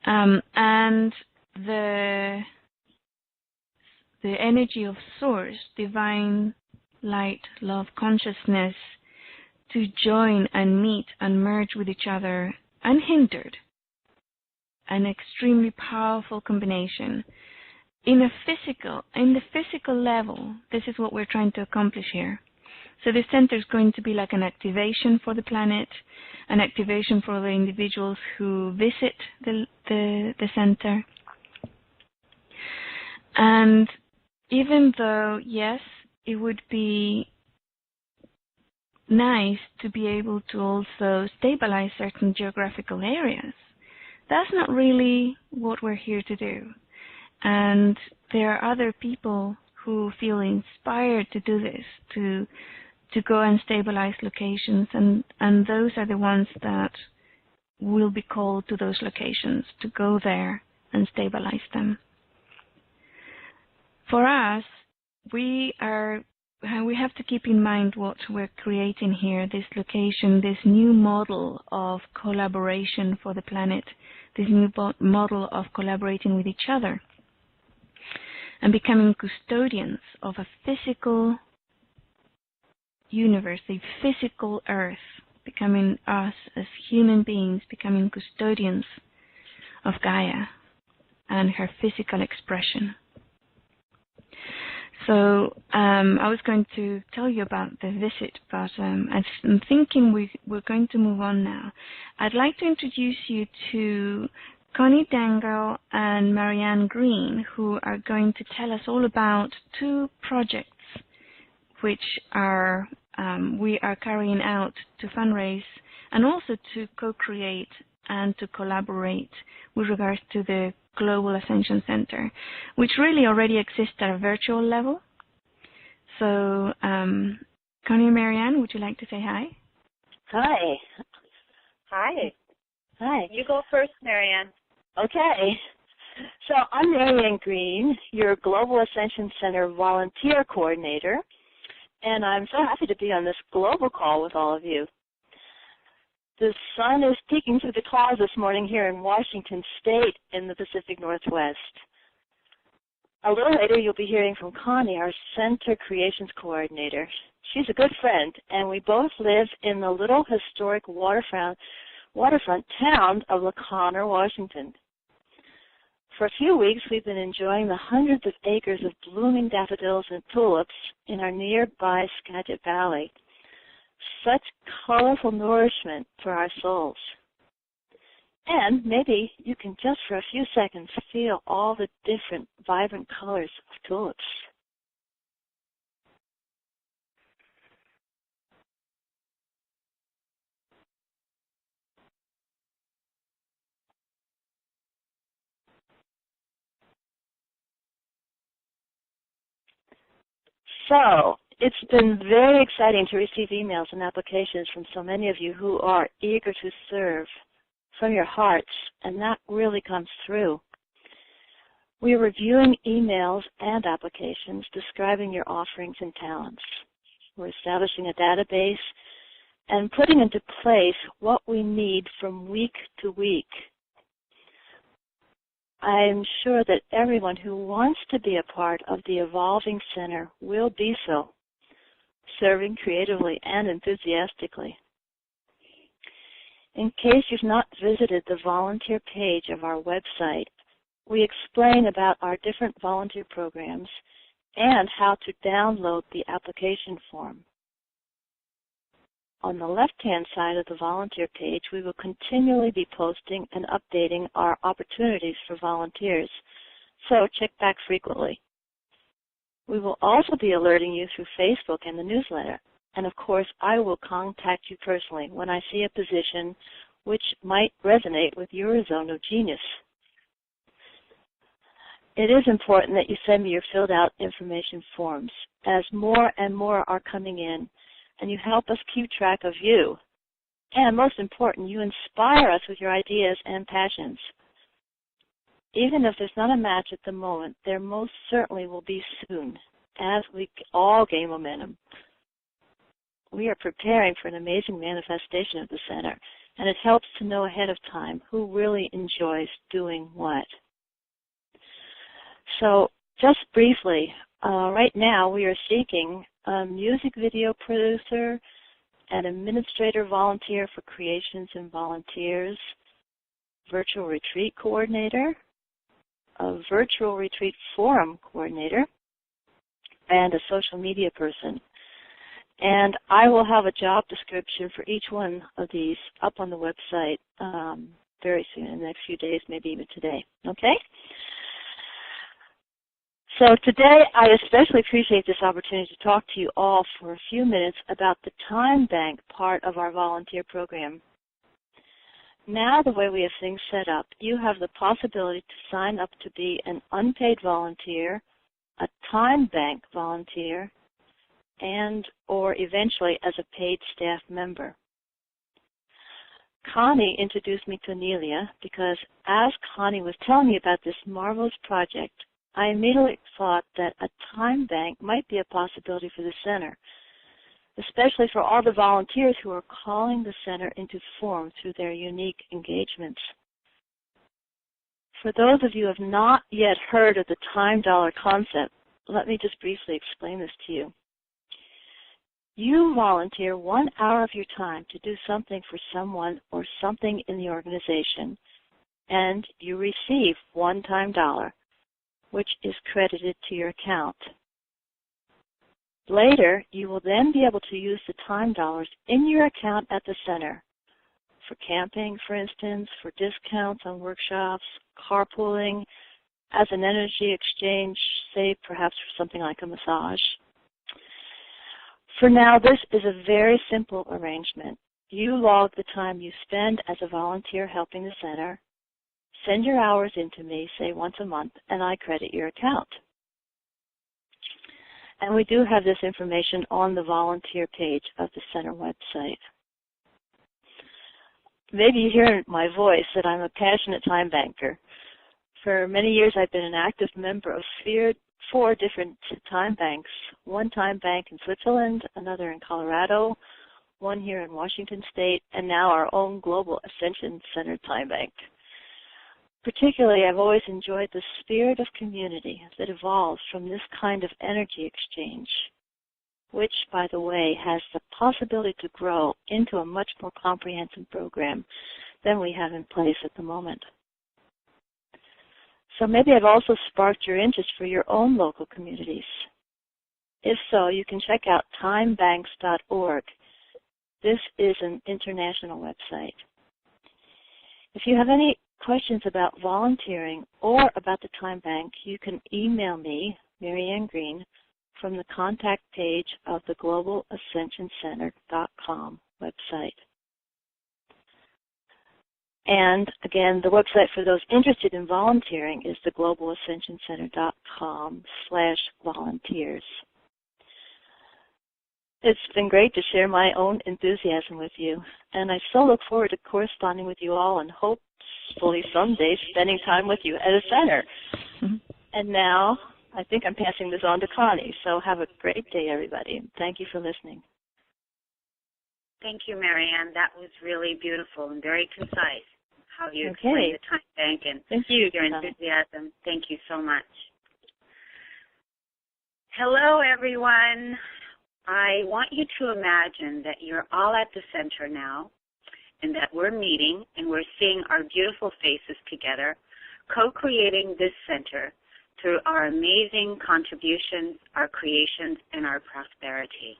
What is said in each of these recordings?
And the energy of Source, divine light, love, consciousness, to join and meet and merge with each other unhindered. An extremely powerful combination. In the physical level, this is what we're trying to accomplish here. So this center is going to be like an activation for the planet, an activation for the individuals who visit the center. And even though, yes, it would be nice to be able to also stabilize certain geographical areas, that's not really what we're here to do. And there are other people who feel inspired to do this, to go and stabilize locations, and those are the ones that will be called to those locations, to go there and stabilize them. For us, we have to keep in mind what we're creating here, this location, this new model of collaboration for the planet, this new model of collaborating with each other and becoming custodians of a physical universe, a physical earth, becoming us as human beings, becoming custodians of Gaia and her physical expression. So I was going to tell you about the visit, but I'm thinking we're going to move on now. I'd like to introduce you to Connie Dangle and Marianne Green, who are going to tell us all about two projects which are we are carrying out to fundraise and also to co-create and to collaborate with regards to the Global Ascension Center, which really already exists at a virtual level. So, Connie and Marianne, would you like to say hi? Hi. Hi. Hi. You go first, Marianne. Okay. So I'm Marianne Green, your Global Ascension Center volunteer coordinator, and I'm so happy to be on this global call with all of you. The sun is peeking through the clouds this morning here in Washington State in the Pacific Northwest. A little later, you'll be hearing from Connie, our Center Creations Coordinator. She's a good friend, and we both live in the little historic waterfront town of La Conner, Washington. For a few weeks, we've been enjoying the hundreds of acres of blooming daffodils and tulips in our nearby Skagit Valley. Such colorful nourishment for our souls. And maybe you can just for a few seconds feel all the different vibrant colors of tulips. So, it's been very exciting to receive emails and applications from so many of you who are eager to serve from your hearts, and that really comes through. We are reviewing emails and applications describing your offerings and talents. We're establishing a database and putting into place what we need from week to week. I'm sure that everyone who wants to be a part of the evolving center will be so, serving creatively and enthusiastically. In case you've not visited the volunteer page of our website, we explain about our different volunteer programs and how to download the application form. On the left-hand side of the volunteer page, we will continually be posting and updating our opportunities for volunteers, so check back frequently. We will also be alerting you through Facebook and the newsletter, and of course I will contact you personally when I see a position which might resonate with your zone of genius. It is important that you send me your filled out information forms, as more and more are coming in, and you help us keep track of you. And most important, you inspire us with your ideas and passions. Even if there's not a match at the moment, there most certainly will be soon, as we all gain momentum. We are preparing for an amazing manifestation of the center, and it helps to know ahead of time who really enjoys doing what. So just briefly, right now we are seeking a music video producer, an administrator volunteer for creations and volunteers, virtual retreat coordinator, a virtual retreat forum coordinator, and a social media person. And I will have a job description for each one of these up on the website very soon, in the next few days, maybe even today. Okay? So today, I especially appreciate this opportunity to talk to you all for a few minutes about the time bank part of our volunteer program. Now, the way we have things set up, you have the possibility to sign up to be an unpaid volunteer, a time bank volunteer, and or eventually as a paid staff member. Connie introduced me to Inelia because as Connie was telling me about this marvelous project, I immediately thought that a time bank might be a possibility for the center, especially for all the volunteers who are calling the center into form through their unique engagements. For those of you who have not yet heard of the time dollar concept, let me just briefly explain this to you. You volunteer 1 hour of your time to do something for someone or something in the organization, and you receive one time dollar, which is credited to your account. Later, you will then be able to use the time dollars in your account at the center for camping, for instance, for discounts on workshops, carpooling, as an energy exchange, say perhaps for something like a massage. For now, this is a very simple arrangement. You log the time you spend as a volunteer helping the center, send your hours in to me, say once a month, and I credit your account. And we do have this information on the volunteer page of the center website. Maybe you hear in my voice that I'm a passionate time banker. For many years, I've been an active member of 4 different time banks, one time bank in Switzerland, another in Colorado, one here in Washington State, and now our own Global Ascension Center time bank. Particularly, I've always enjoyed the spirit of community that evolves from this kind of energy exchange, which, by the way, has the possibility to grow into a much more comprehensive program than we have in place at the moment. So maybe I've also sparked your interest for your own local communities. If so, you can check out timebanks.org. This is an international website. If you have any questions about volunteering or about the time bank, you can email me, Marianne Green, from the contact page of the GlobalAscensionCenter.com website. And again, the website for those interested in volunteering is the GlobalAscensionCenter.com/volunteers. It's been great to share my own enthusiasm with you, and I so look forward to corresponding with you all and hopefully someday spending time with you at a center. Mm-hmm. And now, I think I'm passing this on to Connie, so have a great day, everybody. Thank you for listening. Thank you, Marianne. That was really beautiful and very concise, how you explained the time bank and Thank you, your enthusiasm. Thank you so much. Hello, everyone. I want you to imagine that you're all at the center now and that we're meeting and we're seeing our beautiful faces together, co-creating this center through our amazing contributions, our creations, and our prosperity.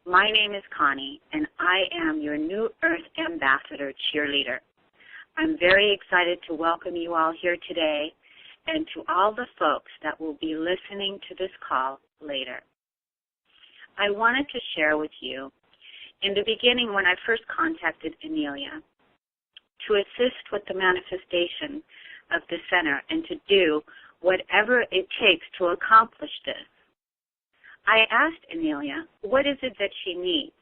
My name is Connie, and I am your New Earth Ambassador cheerleader. I'm very excited to welcome you all here today and to all the folks that will be listening to this call later. I wanted to share with you, in the beginning when I first contacted Inelia, to assist with the manifestation of the center and to do whatever it takes to accomplish this. I asked Inelia, what is it that she needs?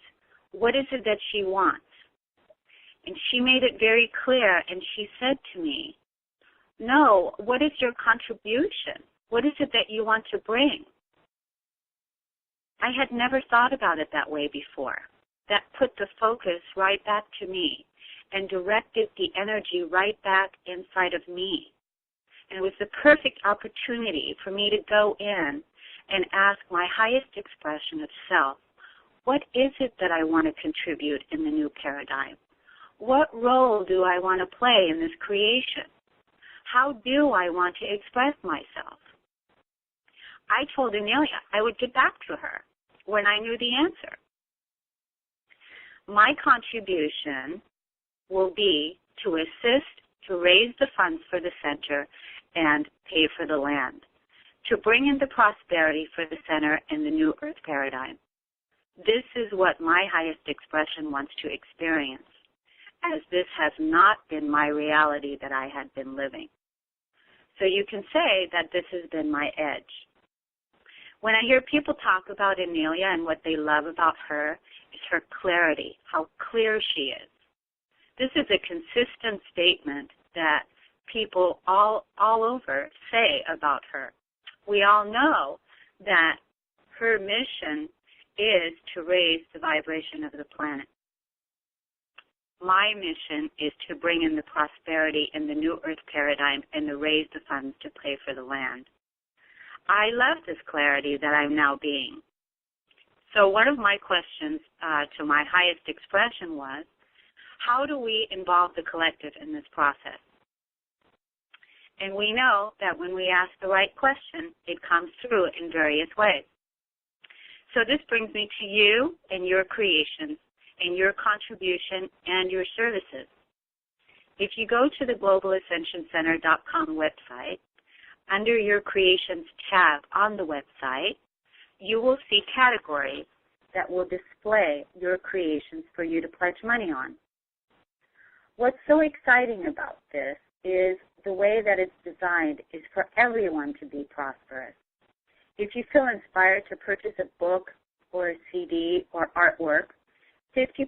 What is it that she wants? And she made it very clear, and she said to me, no, what is your contribution? What is it that you want to bring? I had never thought about it that way before. That put the focus right back to me. and directed the energy right back inside of me. And it was the perfect opportunity for me to go in and ask my highest expression of self, what is it that I want to contribute in the new paradigm? What role do I want to play in this creation? How do I want to express myself? I told Inelia I would get back to her when I knew the answer. My contribution will be to assist to raise the funds for the center and pay for the land, to bring in the prosperity for the center and the new earth paradigm. This is what my highest expression wants to experience, as this has not been my reality that I had been living. So you can say that this has been my edge. When I hear people talk about Inelia and what they love about her, is her clarity, how clear she is. This is a consistent statement that people all over say about her. We all know that her mission is to raise the vibration of the planet. My mission is to bring in the prosperity in the new earth paradigm and to raise the funds to pay for the land. I love this clarity that I'm now being. So one of my questions to my highest expression was, how do we involve the collective in this process? And we know that when we ask the right question, it comes through in various ways. So this brings me to you and your creations and your contribution and your services. If you go to the GlobalAscensionCenter.com website, under your Creations tab on the website, you will see categories that will display your creations for you to pledge money on. What's so exciting about this is the way that it's designed is for everyone to be prosperous. If you feel inspired to purchase a book or a CD or artwork, 50%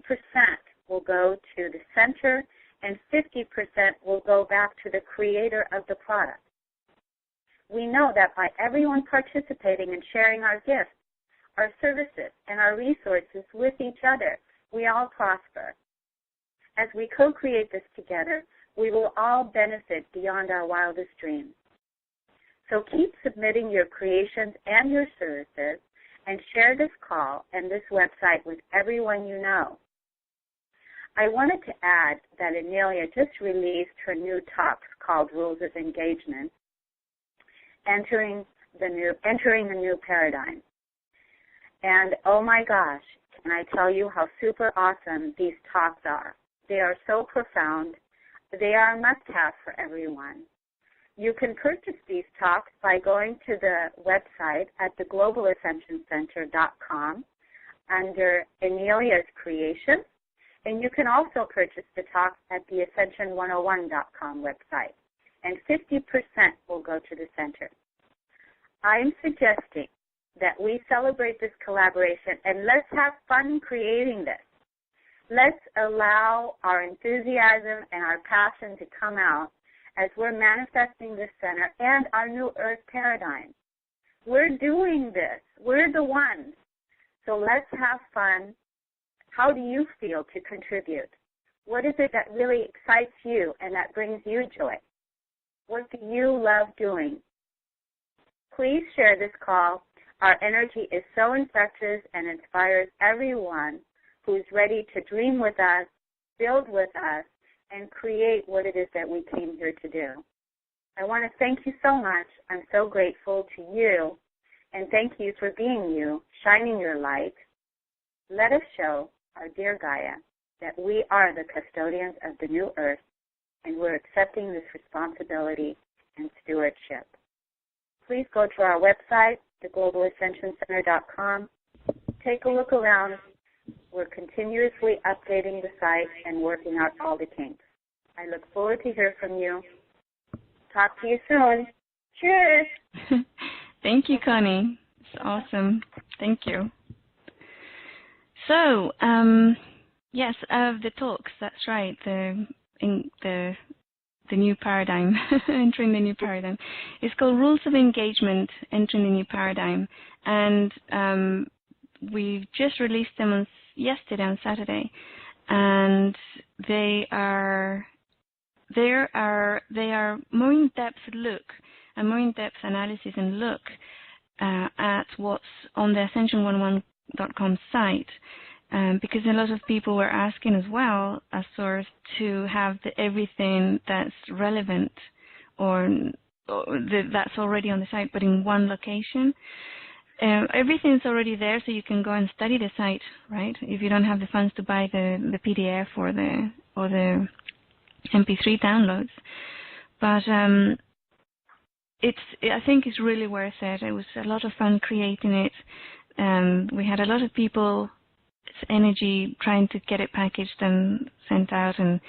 will go to the center and 50% will go back to the creator of the product. We know that by everyone participating and sharing our gifts, our services, and our resources with each other, we all prosper. As we co-create this together, we will all benefit beyond our wildest dreams. So keep submitting your creations and your services and share this call and this website with everyone you know. I wanted to add that Inelia just released her new talk called Rules of Engagement, Entering the New Paradigm. And oh my gosh, can I tell you how super awesome these talks are. They are so profound. They are a must-have for everyone. You can purchase these talks by going to the website at the GlobalAscensionCenter.com under Inelia's Creations, and you can also purchase the talks at the Ascension101.com website, and 50% will go to the center. I am suggesting that we celebrate this collaboration and let's have fun creating this. Let's allow our enthusiasm and our passion to come out as we're manifesting this center and our new earth paradigm. We're doing this. We're the ones. So let's have fun. How do you feel to contribute? What is it that really excites you and that brings you joy? What do you love doing? Please share this call. Our energy is so infectious and inspires everyone who's ready to dream with us, build with us, and create what it is that we came here to do. I want to thank you so much. I'm so grateful to you, and thank you for being you, shining your light. Let us show our dear Gaia that we are the custodians of the new earth, and we're accepting this responsibility and stewardship. Please go to our website, theglobalascensioncenter.com. Take a look around. We're continuously updating the site and working out all the kinks. I look forward to hear from you. Talk to you soon. Cheers. Thank you, Connie. It's awesome. Thank you. So, yes, the talks, that's right, the new paradigm, entering the new paradigm. It's called Rules of Engagement, Entering the New Paradigm, and we've just released them yesterday on Saturday, and they are more in-depth look and more in-depth analysis and look at what's on the ascension11.com site, because a lot of people were asking as well as source to have everything that's relevant or that's already on the site, but in one location. Everything's already there, so you can go and study the site, right? If you don't have the funds to buy the PDF or the MP3 downloads, but I think it's really worth it. It was a lot of fun creating it. We had a lot of people's energy trying to get it packaged and sent out, and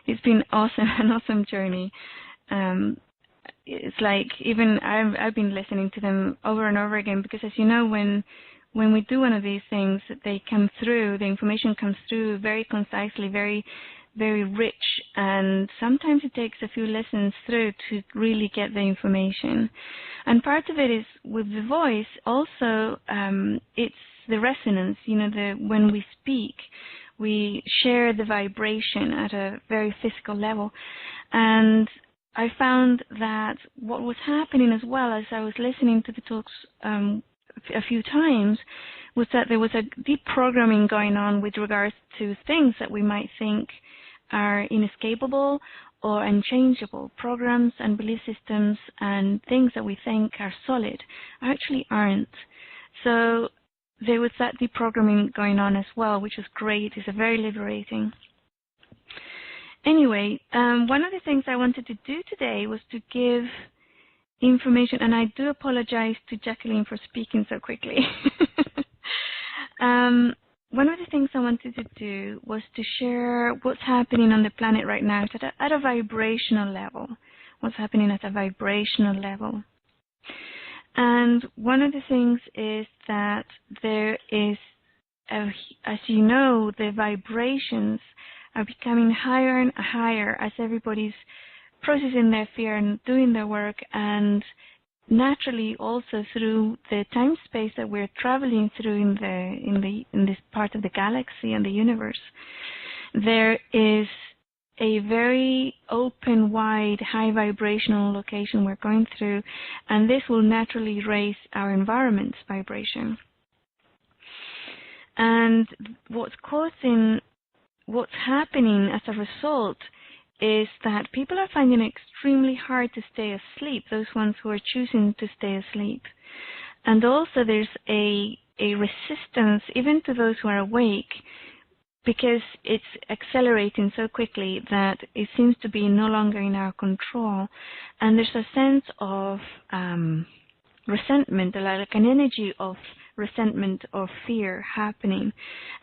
it's been awesome, an awesome journey. It's like even I've been listening to them over and over again, because as you know, when we do one of these things, they come through, the information comes through very concisely, very, very rich, and sometimes it takes a few lessons through to really get the information. And part of it is with the voice also, it's the resonance, when we speak, we share the vibration at a very physical level. And I found that what was happening as well as I was listening to the talks a few times was that there was a deep programming going on with regards to things that we might think are inescapable or unchangeable. Programs and belief systems and things that we think are solid actually aren't. So there was that deep programming going on as well, which was great. It's very liberating. Anyway, one of the things I wanted to do today was to give information, and I do apologize to Jacqueline for speaking so quickly. One of the things I wanted to do was to share what's happening on the planet right now at a vibrational level. What's happening at a vibrational level. And one of the things is that there is, as you know, the vibrations are becoming higher and higher as everybody's processing their fear and doing their work, and naturally also through the time space that we're traveling through in this part of the galaxy and the universe. There is a very open, wide, high vibrational location we're going through, and this will naturally raise our environment's vibration. And what's happening as a result is that people are finding it extremely hard to stay asleep, those ones who are choosing to stay asleep. And also there's a resistance even to those who are awake, because it's accelerating so quickly that it seems to be no longer in our control. And there's a sense of resentment, like an energy of resentment or fear happening.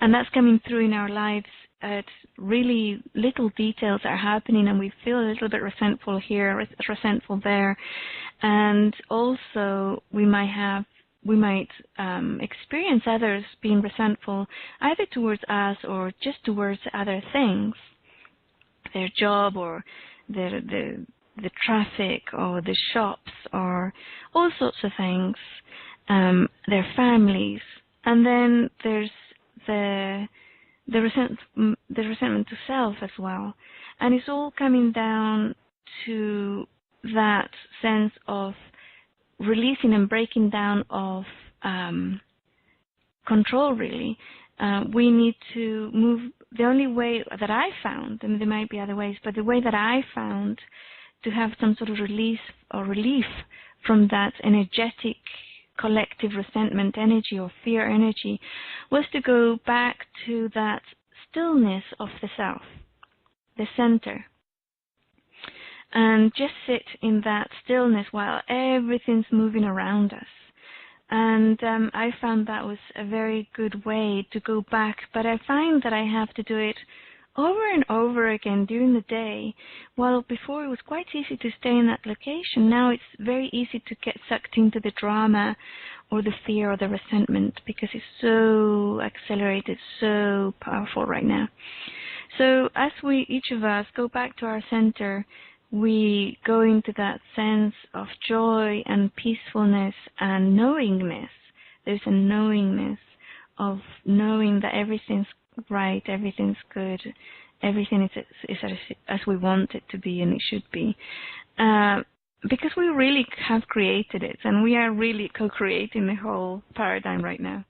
And that's coming through in our lives at really little details are happening, and we feel a little bit resentful here, resentful there. And also we might experience others being resentful either towards us or just towards other things, their job or the traffic or the shops or all sorts of things, their families. And then there's the resentment to self as well. And it's all coming down to that sense of releasing and breaking down of control, really. We need to move. The only way that I found, and there might be other ways, but the way that I found to have some sort of release or relief from that energetic collective resentment energy or fear energy was to go back to that stillness of the self, the center, and just sit in that stillness while everything's moving around us. And I found that was a very good way to go back, but I find that I have to do it over and over again during the day. While before it was quite easy to stay in that location, now it's very easy to get sucked into the drama or the fear or the resentment, because it's so accelerated, so powerful right now. So as we, each of us, go back to our center, we go into that sense of joy and peacefulness and knowingness. There's a knowingness of knowing that everything's right, everything's good, everything is as we want it to be and it should be. Because we really have created it, and we are really co-creating the whole paradigm right now.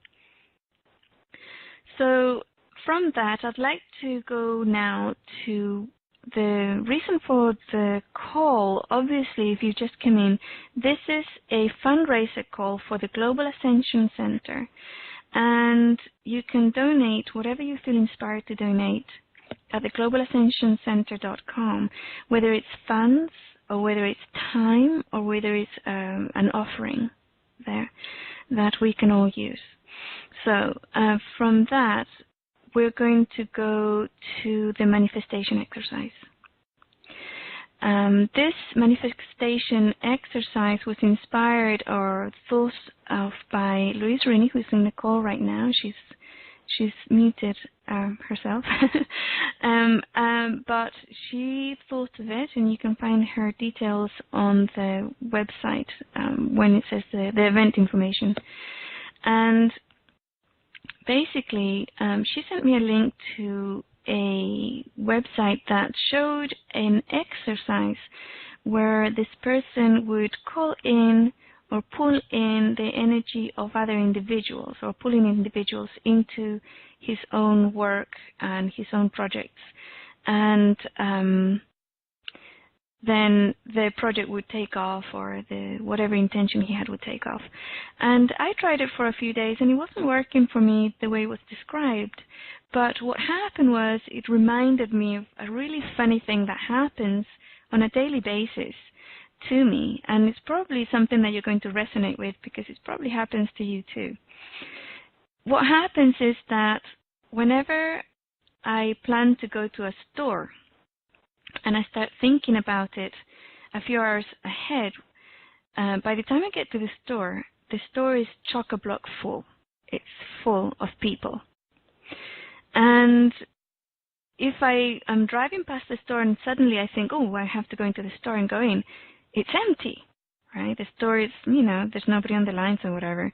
So from that, I'd like to go now to the reason for the call. Obviously, if you just came in, this is a fundraiser call for the Global Ascension Center. And you can donate whatever you feel inspired to donate at the globalascensioncenter.com, whether it's funds or whether it's time or whether it's an offering there that we can all use. So from that, we're going to go to the manifestation exercise. This manifestation exercise was inspired or thought of by Louise Rooney, who's in the call right now. She's muted herself, but she thought of it, and you can find her details on the website when it says the event information. And basically, she sent me a link to a website that showed an exercise where this person would call in or pull in the energy of other individuals, or pulling individuals into his own work and his own projects. And then the project would take off, or whatever intention he had would take off. And I tried it for a few days, and it wasn't working for me the way it was described. But what happened was, it reminded me of a really funny thing that happens on a daily basis to me, and it's probably something that you're going to resonate with, because it probably happens to you too. What happens is that whenever I plan to go to a store, and I start thinking about it a few hours ahead, by the time I get to the store is chock-a-block full. It's full of people. And if I am driving past the store and suddenly I think, oh, I have to go into the store and go in, it's empty, right? The store is, there's nobody on the lines or whatever.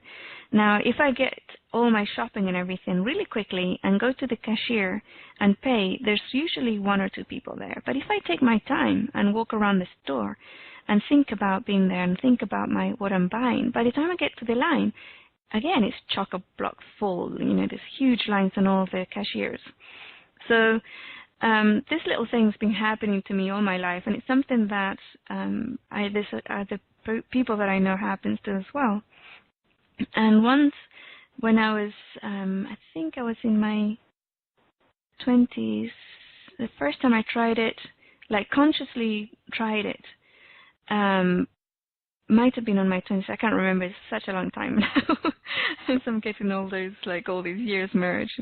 Now, if I get all my shopping and everything really quickly and go to the cashier and pay, there's usually one or two people there. But if I take my time and walk around the store and think about being there and think about what I'm buying, by the time I get to the line, again, it's chock-a-block full. There's huge lines on all the cashiers. So this little thing's been happening to me all my life, and it's something that the people that I know happens to as well. And once, when I was, I think I was in my 20s, the first time I tried it, like consciously tried it, might have been on my 20s. I can't remember. It's such a long time now. So I'm getting all those years merged,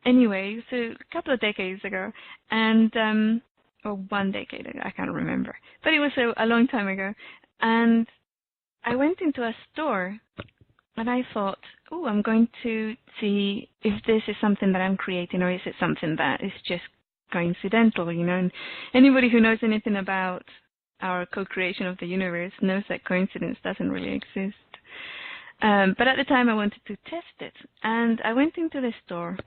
Anyway, so a couple of decades ago, and or 1 decade ago, I can't remember. But it was a long time ago. And I went into a store, and I thought, oh, I'm going to see if this is something that I'm creating, or is it something that is just coincidental, And anybody who knows anything about our co-creation of the universe knows that coincidence doesn't really exist. But at the time I wanted to test it, and I went into the store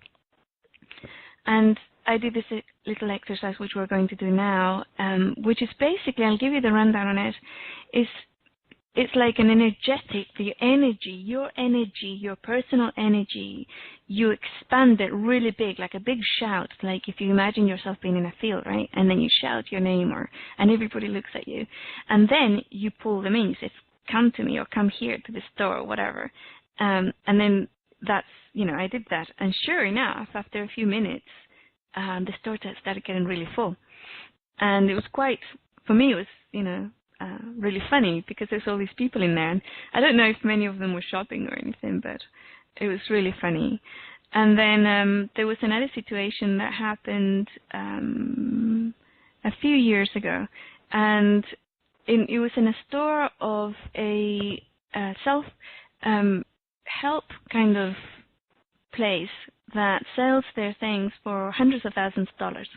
and I did this little exercise which we're going to do now, which is basically, I'll give you the rundown on it, it's like an energetic, your energy, your personal energy, you expand it really big, like a big shout, like if you imagine yourself being in a field, right? And then you shout your name, and everybody looks at you. And then you pull them in. You say, come to me, or come here to the store, or whatever. And then that's, I did that. And sure enough, after a few minutes, the store started getting really full. And it was for me, it was, really funny, because there's all these people in there. And I don't know if many of them were shopping or anything, but it was really funny. And then there was another situation that happened a few years ago. And it was in a store of a self-help kind of place that sells their things for hundreds of thousands of dollars.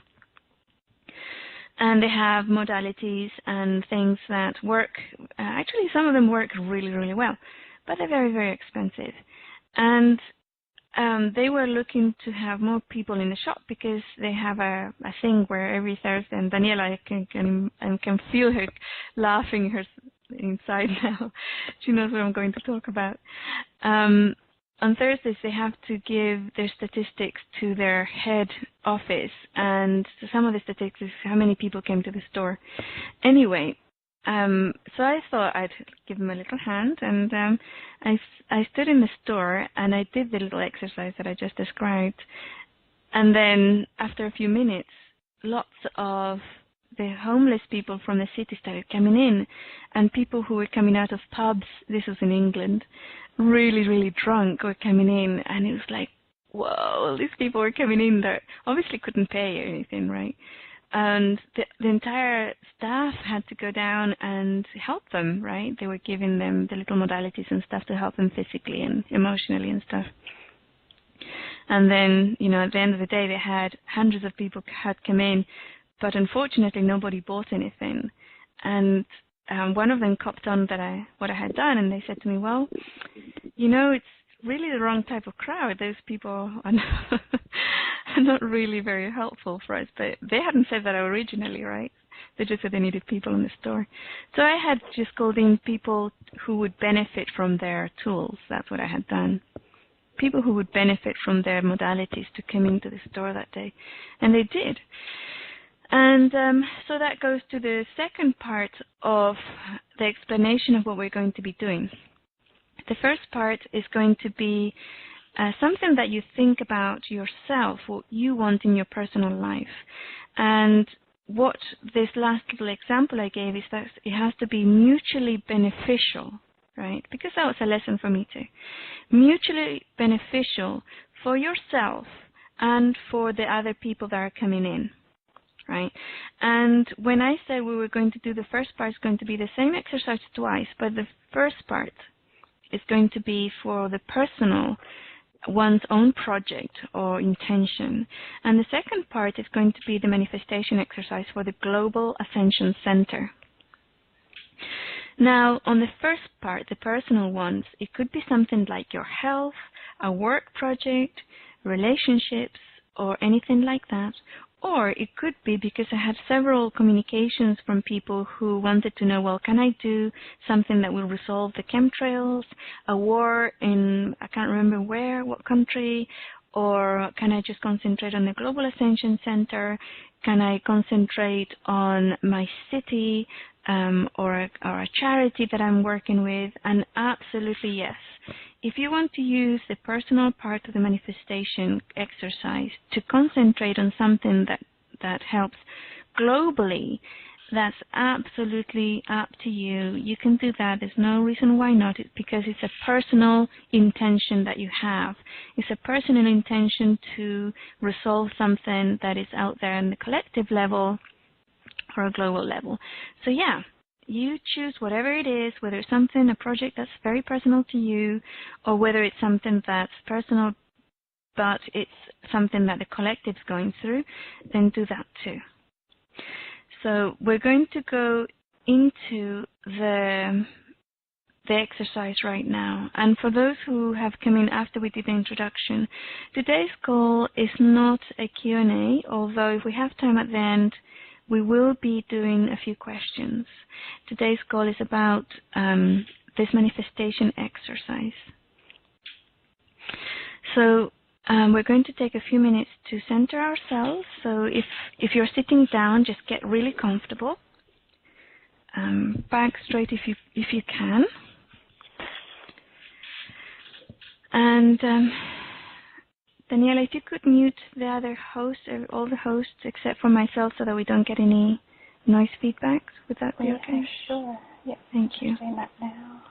And they have modalities and things that work. Actually, some of them work really, really well, but they're very, very expensive. And they were looking to have more people in the shop because they have a thing where every Thursday, and Daniela, I can feel her laughing her inside now. She knows what I'm going to talk about. On Thursdays, they have to give their statistics to their head office, and some of the statistics is how many people came to the store. Anyway, so I thought I'd give them a little hand, and I stood in the store and I did the little exercise that I just described. And then after a few minutes, lots of the homeless people from the city started coming in, and people who were coming out of pubs, this was in England, really, really drunk, were coming in, and it was like, whoa, these people were coming in that obviously couldn't pay or anything, right? And the entire staff had to go down and help them, right? They were giving them the little modalities and stuff to help them physically and emotionally and stuff. And then, you know, at the end of the day, they had hundreds of people had come in, but unfortunately nobody bought anything. And one of them copped on that what I had done, and they said to me, well, you know, it's really the wrong type of crowd. Those people are not really very helpful for us. But they hadn't said that originally, right? They just said they needed people in the store. So I had just called in people who would benefit from their tools. That's what I had done. People who would benefit from their modalities to come into the store that day. And they did. And so that goes to the second part of the explanation of what we're going to be doing. The first part is going to be something that you think about yourself, what you want in your personal life. And what this last little example I gave is that it has to be mutually beneficial, right? Because that was a lesson for me too. Mutually beneficial for yourself and for the other people that are coming in. Right, and when I said we were going to do the first part, it's going to be the same exercise twice, but the first part is going to be for the personal, one's own project or intention, and the second part is going to be the manifestation exercise for the Global Ascension Center. Now, on the first part, the personal ones, it could be something like your health, a work project, relationships, or anything like that. Or it could be because I had several communications from people who wanted to know, well, can I do something that will resolve the chemtrails, a war in, I can't remember where, what country, or can I just concentrate on the Global Ascension Center? Can I concentrate on my city or a charity that I'm working with? And absolutely yes. If you want to use the personal part of the manifestation exercise to concentrate on something that helps globally, that's absolutely up to you. You can do that. There's no reason why not. It's because it's a personal intention that you have. It's a personal intention to resolve something that is out there on the collective level or a global level. So yeah, you choose whatever it is, whether it's something, a project that's very personal to you, or whether it's something that's personal but it's something that the collective's going through, then do that too. So we're going to go into the exercise right now. And for those who have come in after we did the introduction, today's call is not a Q&A, although if we have time at the end, we will be doing a few questions. Today's call is about this manifestation exercise. So we're going to take a few minutes to center ourselves. So if you're sitting down, just get really comfortable. Back straight if you can. And Daniela, if you could mute the other hosts, all the hosts except for myself, so that we don't get any noise feedback. Would that be okay? Sure. Yeah. Thank you. Doing that now.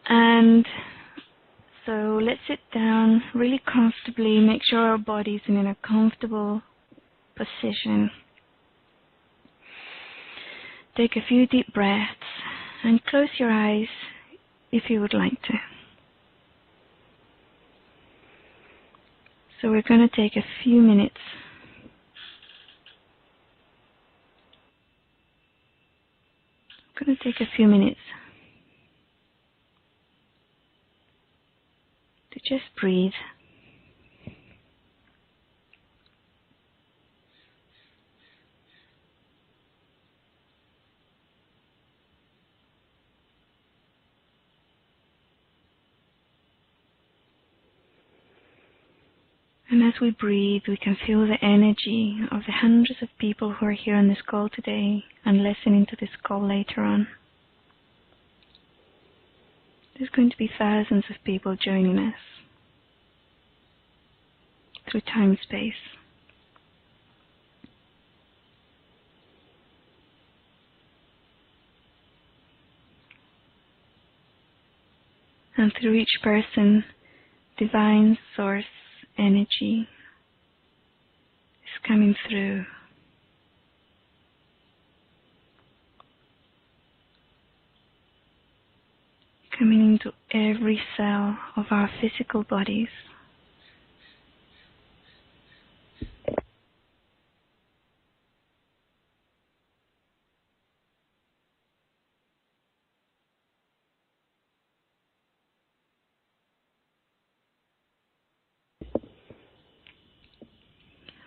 And so let's sit down really comfortably. Make sure our body's in a comfortable position. Take a few deep breaths and close your eyes if you would like to. So we're going to take a few minutes. I'm going to take a few minutes breathe. And as we breathe, we can feel the energy of the hundreds of people who are here on this call today and listening to this call later on. There's going to be thousands of people joining us through time-space. And through each person, divine source energy is coming through. Coming into every cell of our physical bodies.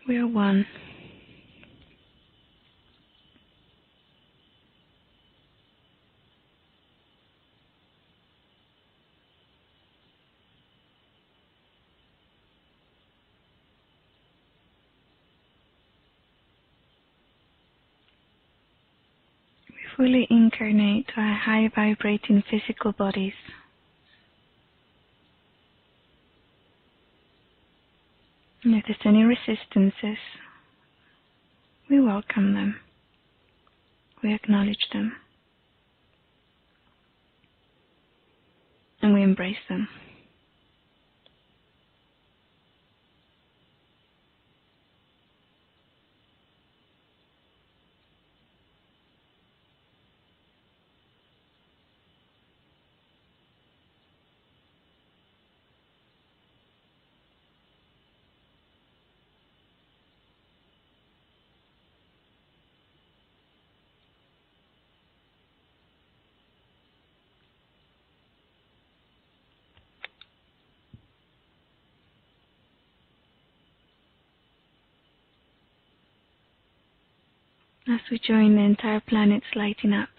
We are one. We fully incarnate our high vibrating physical bodies. And if there's any resistances, we welcome them. We acknowledge them. And we embrace them. As we join, the entire planet's lighting up.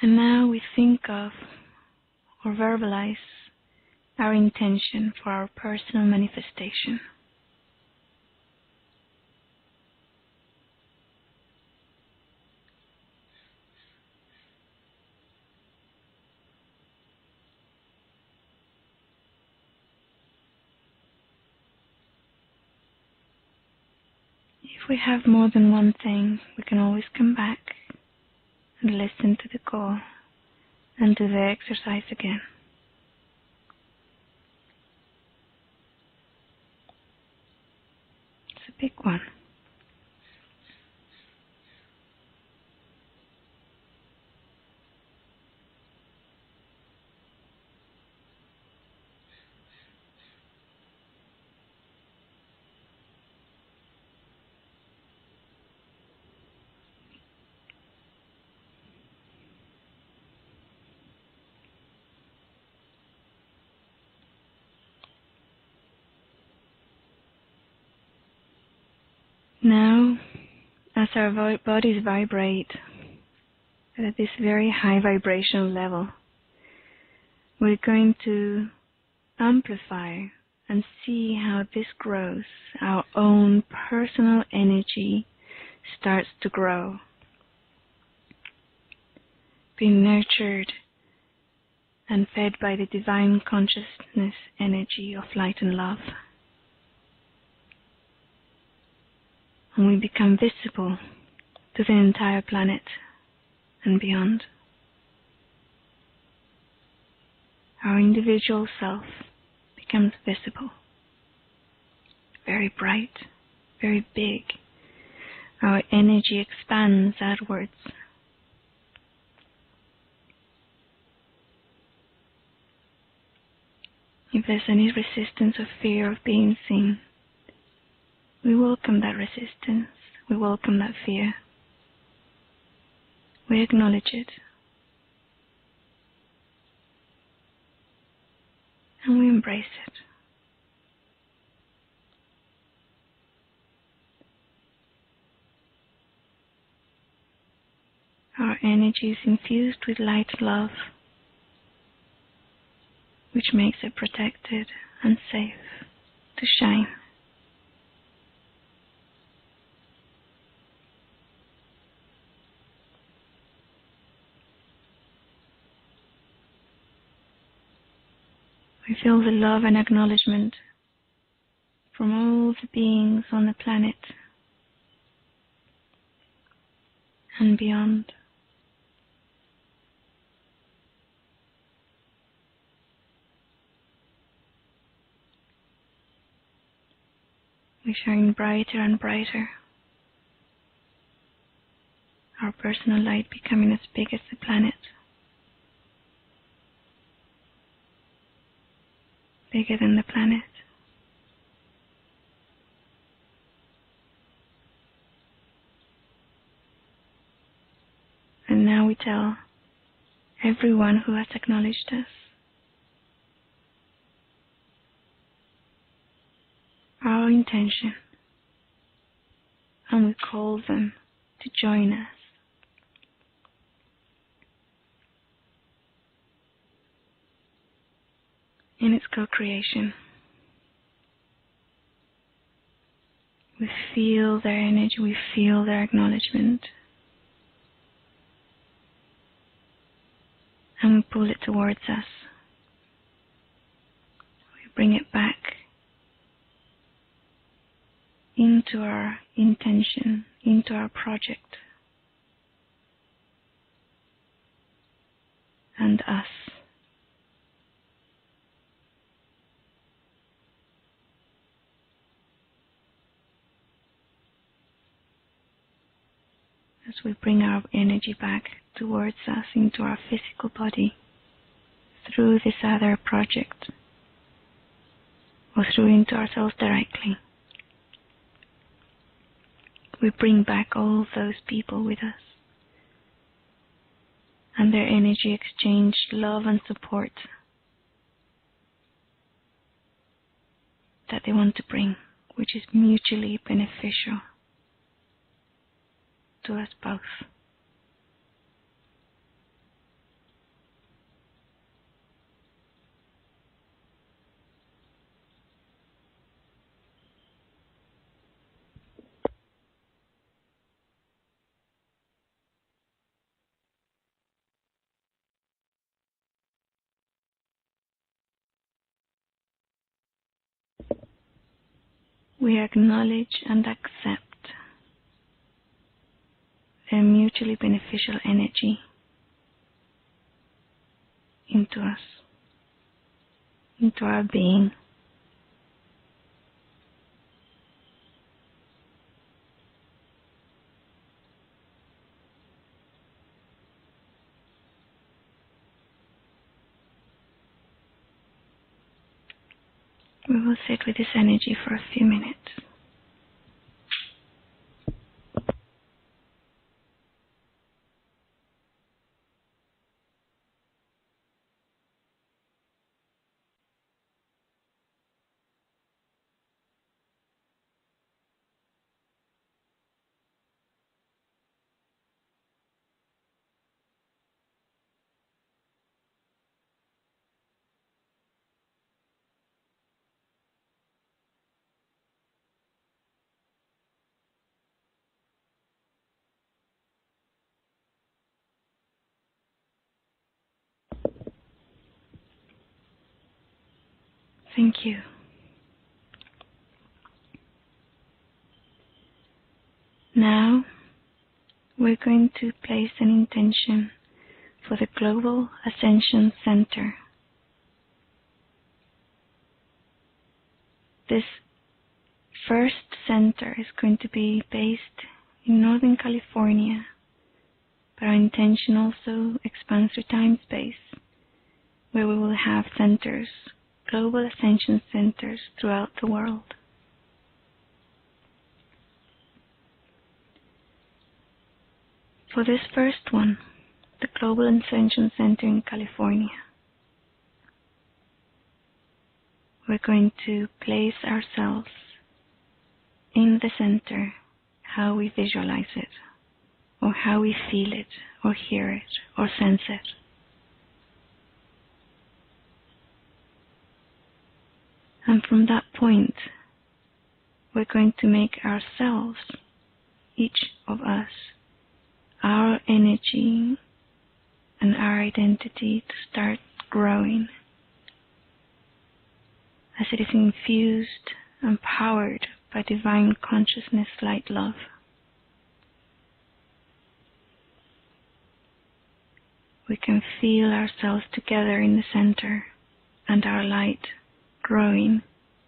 And now we think of or verbalize our intention for our personal manifestation. If we have more than one thing, we can always come back and listen to the call and do the exercise again. It's a big one. Now, as our bodies vibrate at this very high vibrational level, we're going to amplify and see how this grows. Our own personal energy starts to grow, being nurtured and fed by the divine consciousness energy of light and love. And we become visible to the entire planet and beyond. Our individual self becomes visible, very bright, very big. Our energy expands outwards. If there's any resistance or fear of being seen, we welcome that resistance, we welcome that fear. We acknowledge it. And we embrace it. Our energy is infused with light love, which makes it protected and safe to shine. We feel the love and acknowledgement from all the beings on the planet and beyond. We shine brighter and brighter, our personal light becoming as big as the planet, bigger than the planet. And now we tell everyone who has acknowledged us our intention, and we call them to join us. In its co-creation. We feel their energy, we feel their acknowledgement, and we pull it towards us. We bring it back into our intention, into our project, and us. As we bring our energy back towards us into our physical body through this other project, or through into ourselves directly, we bring back all those people with us and their energy exchanged love and support that they want to bring, which is mutually beneficial to us both. We acknowledge and accept their mutually beneficial energy into us, into our being. We will sit with this energy for a few minutes. Thank you. Now, we're going to place an intention for the Global Ascension Center. This first center is going to be based in Northern California, but our intention also expands to time space, where we will have centers, Global Ascension Centers throughout the world. For this first one, the Global Ascension Center in California, we're going to place ourselves in the center, how we visualize it, or how we feel it, or hear it, or sense it. And from that point, we're going to make ourselves, each of us, our energy and our identity to start growing as it is infused and powered by divine consciousness, light, love. We can feel ourselves together in the center and our light growing,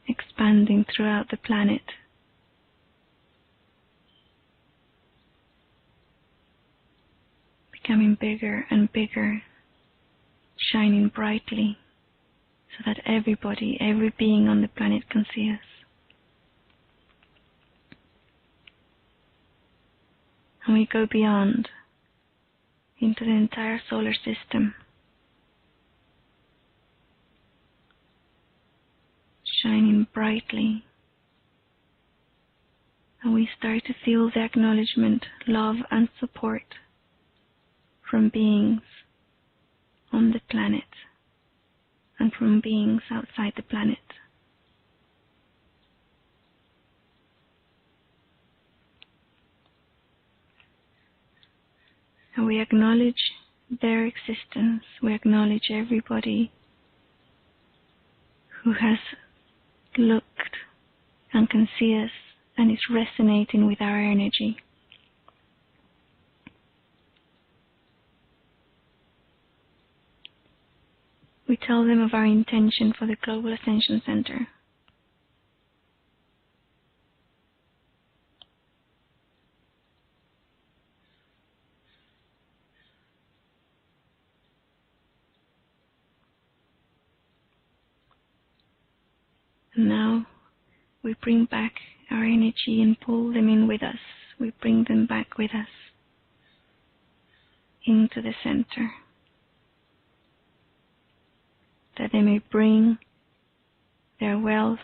expanding throughout the planet. Becoming bigger and bigger, shining brightly so that everybody, every being on the planet can see us. And we go beyond into the entire solar system, shining brightly. And we start to feel the acknowledgement, love and support from beings on the planet and from beings outside the planet. And we acknowledge their existence. We acknowledge everybody who has looked and can see us and is resonating with our energy. We tell them of our intention for the Global Ascension Center. And now we bring back our energy and pull them in with us. We bring them back with us into the center, that they may bring their wealth,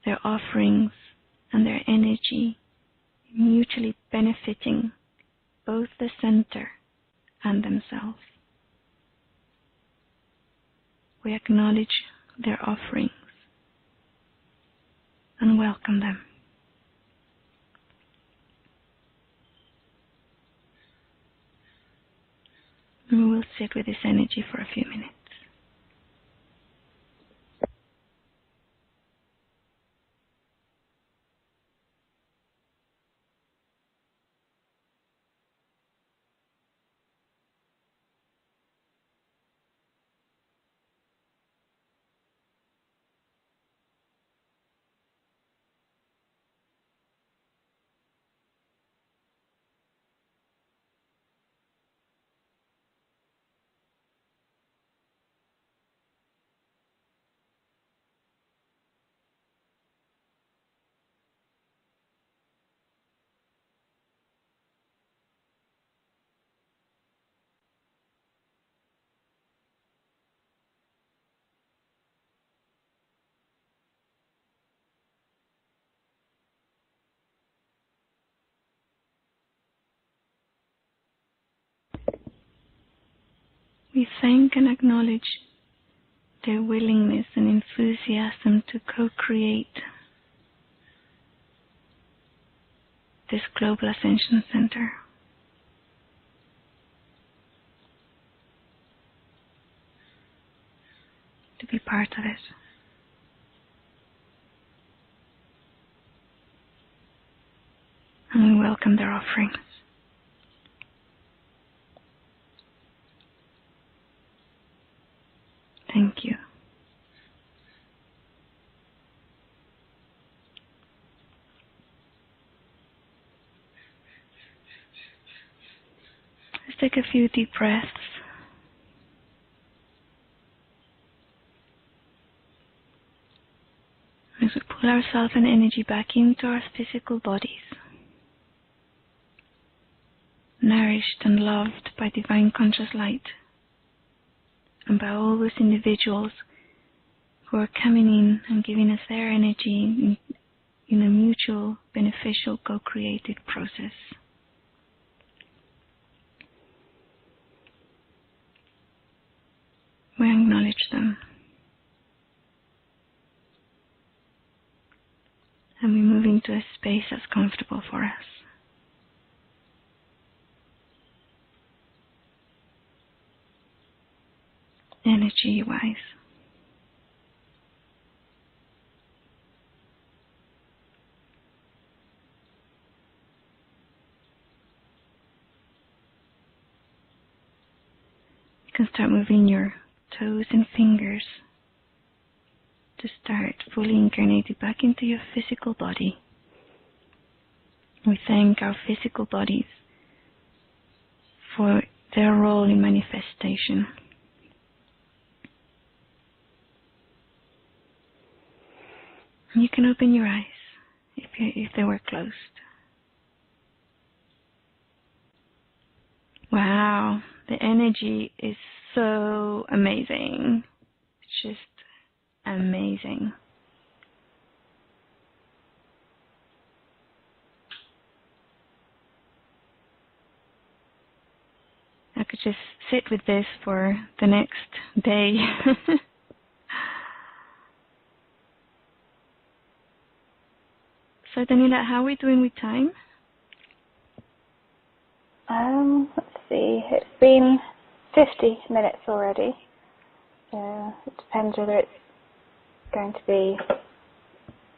their offerings, and their energy, mutually benefiting both the center and themselves. We acknowledge their offerings and welcome them. And we will sit with this energy for a few minutes. We thank and acknowledge their willingness and enthusiasm to co-create this Global Ascension Center. To be part of it. And we welcome their offerings. Thank you. Let's take a few deep breaths. As we pull ourselves and energy back into our physical bodies, nourish loved by divine conscious light and by all those individuals who are coming in and giving us their energy in a mutual, beneficial, co-created process. We acknowledge them. And we move into a space that's comfortable for us. Energy-wise. You can start moving your toes and fingers to start fully incarnated back into your physical body. We thank our physical bodies for their role in manifestation. You can open your eyes if they were closed. Wow, the energy is so amazing. It's just amazing. I could just sit with this for the next day. So Daniela, how are we doing with time? Let's see. It's been 50 minutes already. It depends whether it's going to be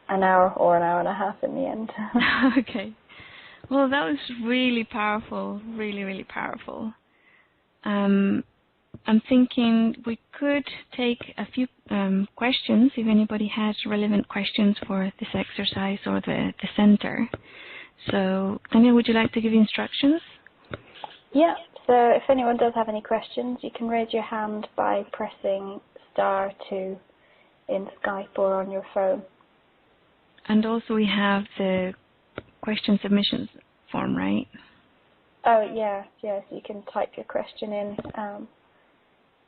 an hour or an hour and a half in the end. Okay. Well, that was really powerful. Really, really powerful. I'm thinking we could take a few questions if anybody has relevant questions for this exercise or the center. So, Daniel, would you like to give instructions? Yeah, so if anyone does have any questions, you can raise your hand by pressing *2 in Skype or on your phone. And also we have the question submissions form, right? Oh, yeah, so you can type your question in.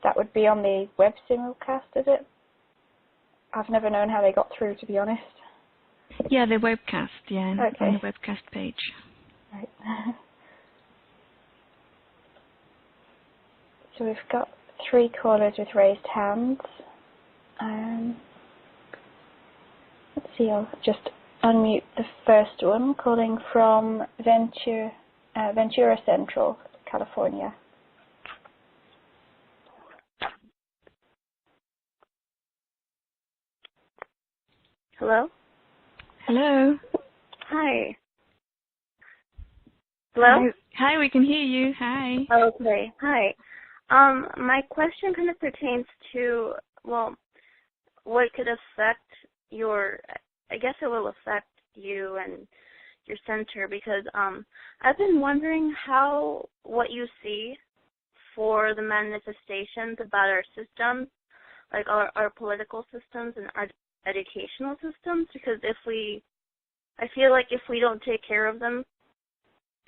That would be on the web simulcast, is it? I've never known how they got through, to be honest. Yeah, the webcast, yeah, okay. On the webcast page. Right. So we've got 3 callers with raised hands. Let's see, I'll just unmute the first one, calling from Ventura Central, California. Hello? Hello. Hi. Hello? Hi, we can hear you. Hi. Okay. Hi. My question kind of pertains to, well, what could affect I guess it will affect you and your center, because I've been wondering what you see for the manifestations about our systems, like our political systems and our educational systems, because I feel like if we don't take care of them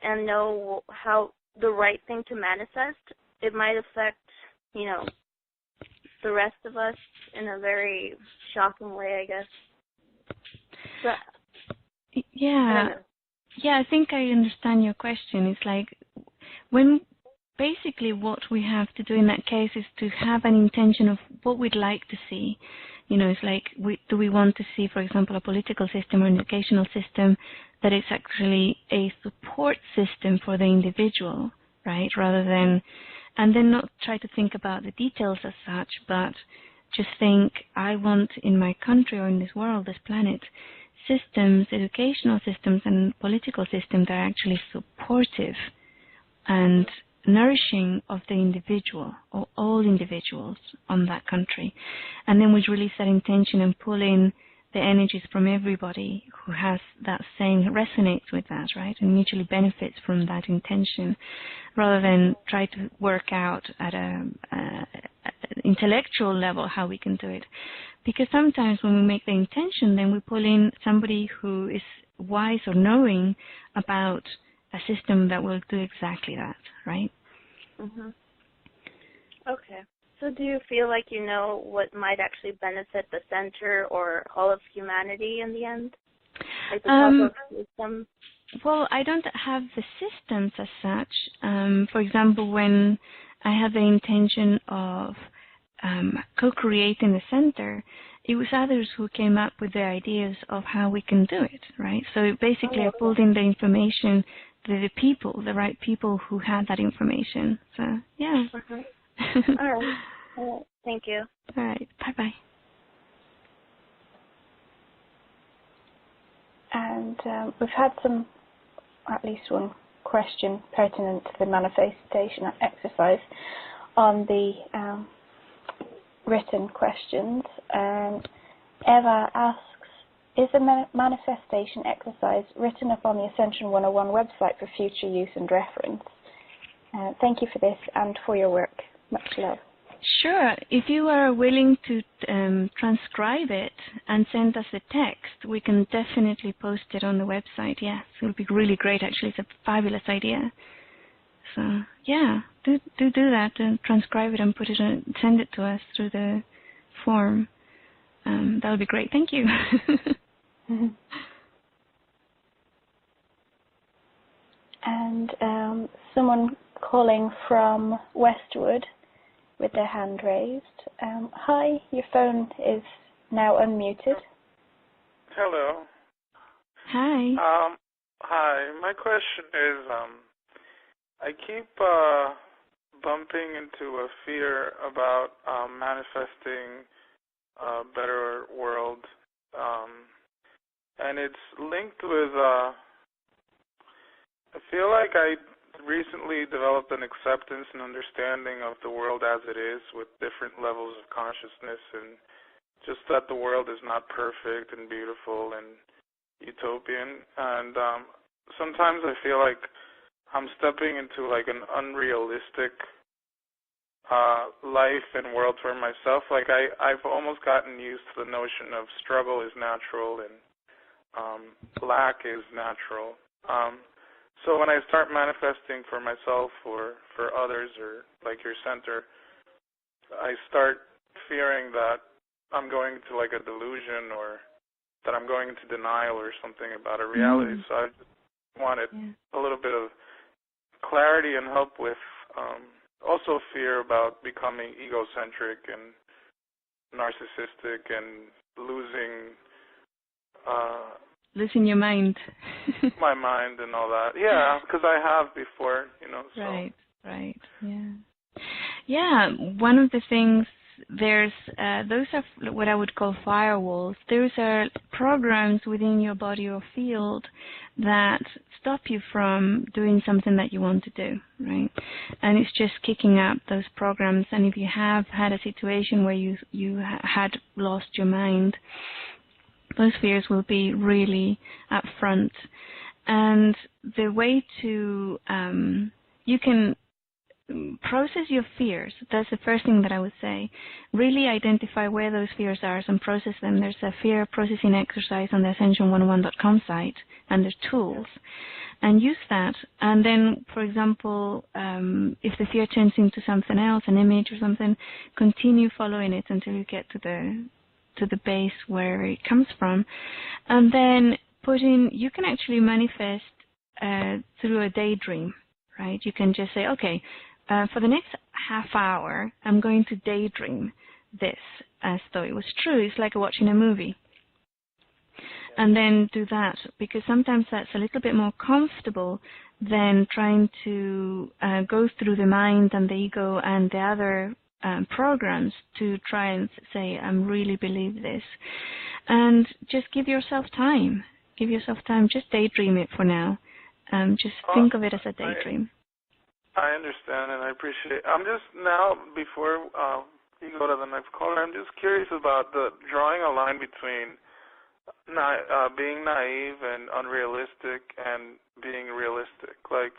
and know how the right thing to manifest, it might affect, the rest of us in a very shocking way, I guess. But, yeah, I think I understand your question. It's like basically what we have to do in that case is to have an intention of what we'd like to see. It's like, do we want to see, for example, a political system or an educational system that is actually a support system for the individual, right? Rather than, and then not try to think about the details as such, but just think, I want in my country or in this world, this planet, systems, educational systems and political systems that are actually supportive and nourishing of the individual or all individuals on that country. And then we release that intention and pull in the energies from everybody who has that same, resonates with that, right? And mutually benefits from that intention, rather than try to work out at an intellectual level how we can do it. Because sometimes when we make the intention, then we pull in somebody who is wise or knowing about a system that will do exactly that, right? Mhm. Okay. So do you feel like you know what might actually benefit the center or all of humanity in the end? Like the type of system? Well, I don't have the systems as such. For example, when I had the intention of co-creating the center, it was others who came up with the ideas of how we can do it, right? So basically, I pulled in the information, the people, the right people who had that information. So, yeah. All right. All right. Thank you. All right. Bye-bye. And we've had at least one question pertinent to the manifestation exercise on the written questions. Eva asks, is the manifestation exercise written up on the Ascension 101 website for future use and reference? Thank you for this and for your work. Much love. Sure. If you are willing to transcribe it and send us a text, we can definitely post it on the website. Yes, it would be really great. Actually, it's a fabulous idea. So yeah, do that and transcribe it and put it on, send it to us through the form. That would be great. Thank you. And someone calling from Westwood with their hand raised. Hi, your phone is now unmuted. Hello. Hi. Hi. My question is, I keep bumping into a fear about manifesting a better world, and it's linked with. I feel like I recently developed an acceptance and understanding of the world as it is, with different levels of consciousness, and just that the world is not perfect and beautiful and utopian. And sometimes I feel like I'm stepping into like an unrealistic life and world for myself. Like I've almost gotten used to the notion of struggle is natural and lack is natural. So when I start manifesting for myself or for others or like your center, I start fearing that I'm going to like a delusion or that I'm going into denial or something about a reality. So I just wanted a little bit of clarity and help with also fear about becoming egocentric and narcissistic and losing your mind. my mind and all that. Yeah, because I have before, So. Right. Yeah, one of the things, those are what I would call firewalls. Those are programs within your body or field that stop you from doing something that you want to do, right? And it's just kicking up those programs. And if you have had a situation where you had lost your mind, those fears will be really up front. And the way to, you can process your fears. That's the first thing that I would say. Really identify where those fears are and process them. There's a fear processing exercise on the ascension101.com site, and there's tools. And use that. And then, for example, if the fear turns into something else, an image or something, continue following it until you get to the base where it comes from. And then you can actually manifest through a daydream, right? You can just say, okay, for the next half hour, I'm going to daydream this as though it was true. It's like watching a movie. And then do that, because sometimes that's a little bit more comfortable than trying to go through the mind and the ego and the other programs to try and say, I really believe this. And just give yourself time. Just daydream it for now. Just think of it as a daydream. I understand and I appreciate it. I'm just now, before you go to the next caller, I'm just curious about drawing a line between being naive and unrealistic and being realistic. Like,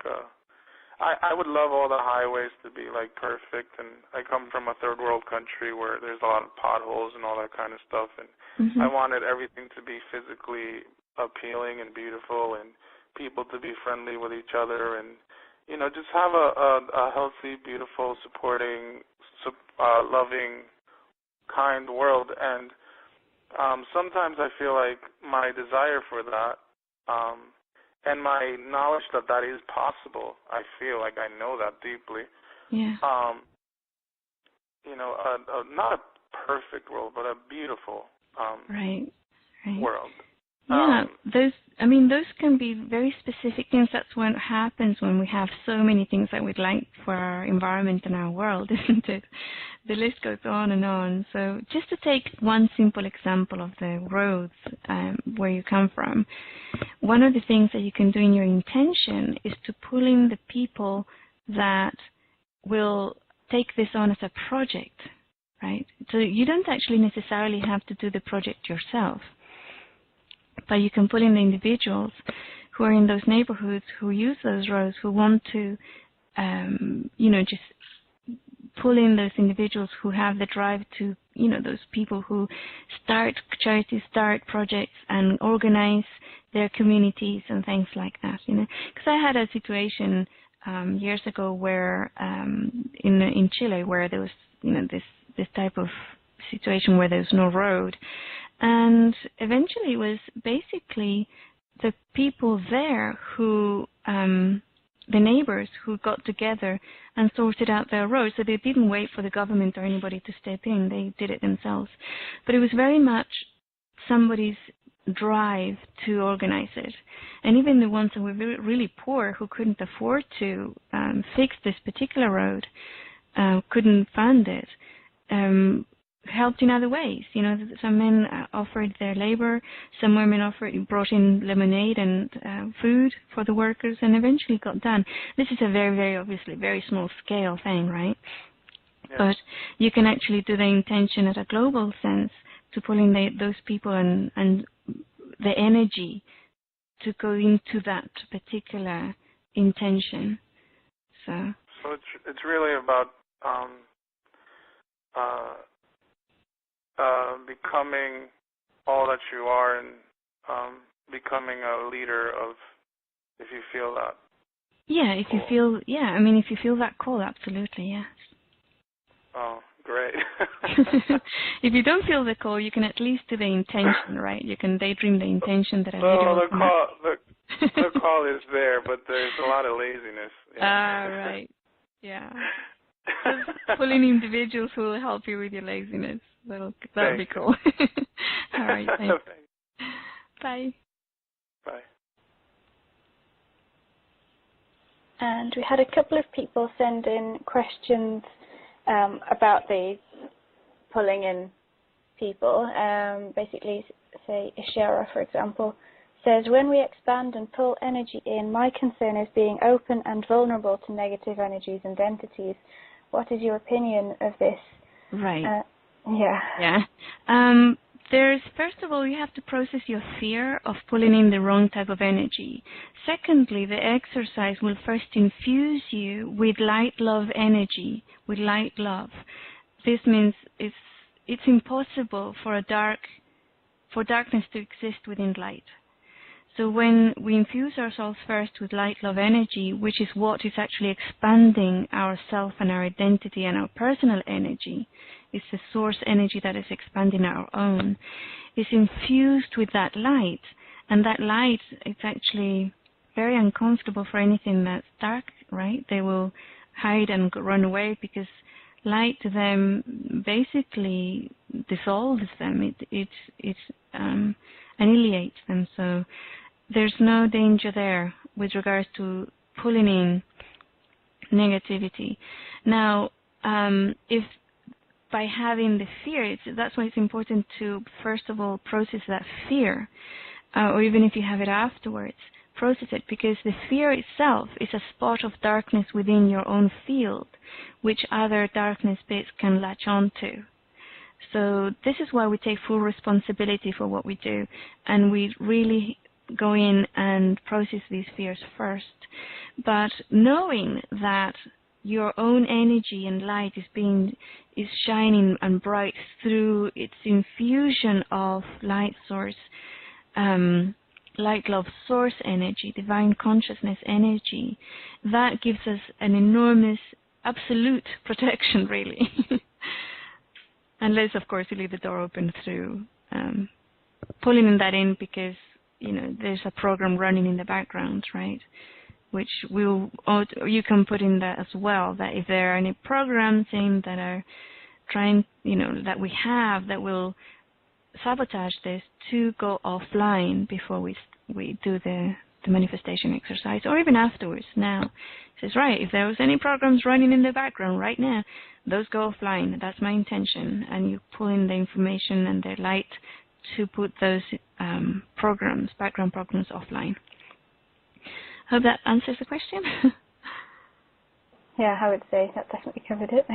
I would love all the highways to be like perfect, and I come from a third world country where there's a lot of potholes and all that kind of stuff, and I wanted everything to be physically appealing and beautiful and people to be friendly with each other and, just have a healthy, beautiful, supporting, loving, kind world. And sometimes I feel like my desire for that and my knowledge that that is possible, I feel like I know that deeply. Yeah. Not a perfect world, but a beautiful right. world. Yeah, those can be very specific things. That's what happens when we have so many things that we'd like for our environment and our world, isn't it? The list goes on and on. So just to take one simple example of the roads where you come from, one of the things that you can do in your intention is to pull in the people that will take this on as a project, right? So you don't actually necessarily have to do the project yourself. But you can pull in the individuals who are in those neighborhoods, who use those roads, who want to, just pull in those individuals who have the drive to, those people who start charities, start projects, and organize their communities and things like that. Because I had a situation years ago where in Chile where there was, this type of situation where there was no road. And eventually it was basically the people there who, the neighbors who got together and sorted out their roads. So they didn't wait for the government or anybody to step in. They did it themselves. But it was very much somebody's drive to organize it. And even the ones that were really poor, who couldn't afford to fix this particular road, couldn't fund it, helped in other ways. Some men offered their labor, some women brought in lemonade and food for the workers, and eventually got done. This is a very, very obviously very small scale thing, right? Yeah. But you can actually do the intention at a global sense to pull in those people and the energy to go into that particular intention. So it's really about becoming all that you are and becoming a leader of, if you feel that. Yeah, if you feel that call, absolutely, yes. Oh, great. If you don't feel the call, you can at least do the intention, right? You can daydream the intention that a leader will come up. The call is there, but there's a lot of laziness. Right. Yeah. Just pulling individuals who will help you with your laziness. That'll be cool. All right, thanks. Bye. Bye. And we had a couple of people send in questions about these pulling in people. Basically, say Ishara, for example, says, when we expand and pull energy in, my concern is being open and vulnerable to negative energies and entities. What is your opinion of this? Right. Yeah. There's, first of all, you have to process your fear of pulling in the wrong type of energy. Secondly, the exercise will first infuse you with light love energy, with light love. This means it's impossible for darkness to exist within light. So when we infuse ourselves first with light love energy, which is what is actually expanding our self and our identity and our personal energy, it's the source energy that is expanding our own, is infused with that light. And that light, it's actually very uncomfortable for anything that's dark, right? They will hide and run away because light to them basically dissolves them. It annihilates them. So there's no danger there with regards to pulling in negativity. Now, if by having the fear, that's why it's important to, first of all, process that fear, or even if you have it afterwards, process it, because the fear itself is a spot of darkness within your own field, which other darkness bits can latch onto. So this is why we take full responsibility for what we do, and we really go in and process these fears first. But knowing that your own energy and light is shining and bright through its infusion of light source, light love source energy, divine consciousness energy, that gives us an enormous absolute protection, really. Unless, of course, you leave the door open through pulling that in, because there's a program running in the background, right? Which you can put in that as well. That if there are any programs in that are trying, that we have that will sabotage this, to go offline before we do the manifestation exercise, or even afterwards. Now, it says, right, if there was any programs running in the background right now, those go offline. That's my intention. And you pull in the information and the light to put those background programs, offline. Hope that answers the question. Yeah, I would say that definitely covered it.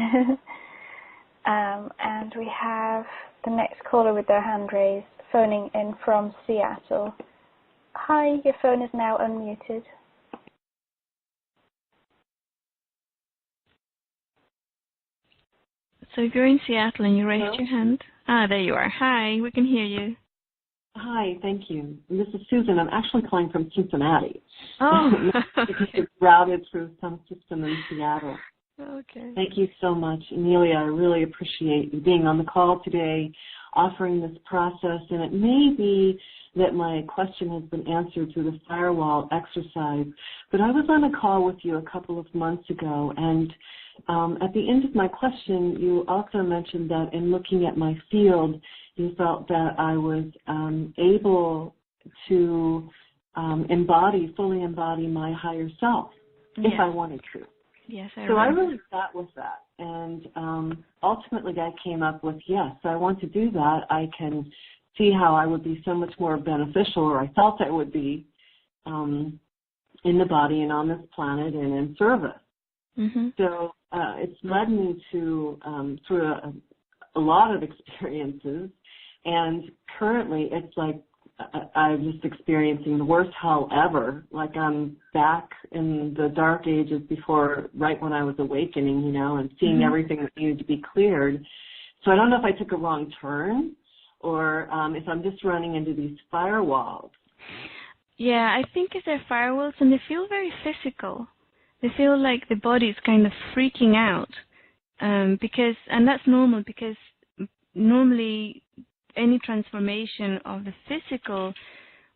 And we have the next caller with their hand raised, phoning in from Seattle. Hi, your phone is now unmuted. So if you're in Seattle and you raised your hand, there you are. Hi, we can hear you. Hi, thank you. This is Susan. I'm actually calling from Cincinnati. Oh, because it's routed through some system in Seattle. Okay. Thank you so much, Inelia. I really appreciate you being on the call today, offering this process. And it may be that my question has been answered through the firewall exercise, but I was on a call with you a couple of months ago, and at the end of my question, you also mentioned that in looking at my field, you felt that I was able to fully embody my higher self, if I wanted to. Yes, I really sat with that, and ultimately I came up with, yes, I want to do that. I can see how I would be so much more beneficial, or I felt I would be, in the body and on this planet and in service. Mm-hmm. So it's led me to through a lot of experiences, and currently it's like I'm just experiencing the worst hell ever. Like I'm back in the dark ages before, right when I was awakening, and seeing everything that needed to be cleared. So I don't know if I took a wrong turn or if I'm just running into these firewalls. Yeah, I think they're firewalls, and they feel very physical. They feel like the body is kind of freaking out, and that's normal, because normally any transformation of the physical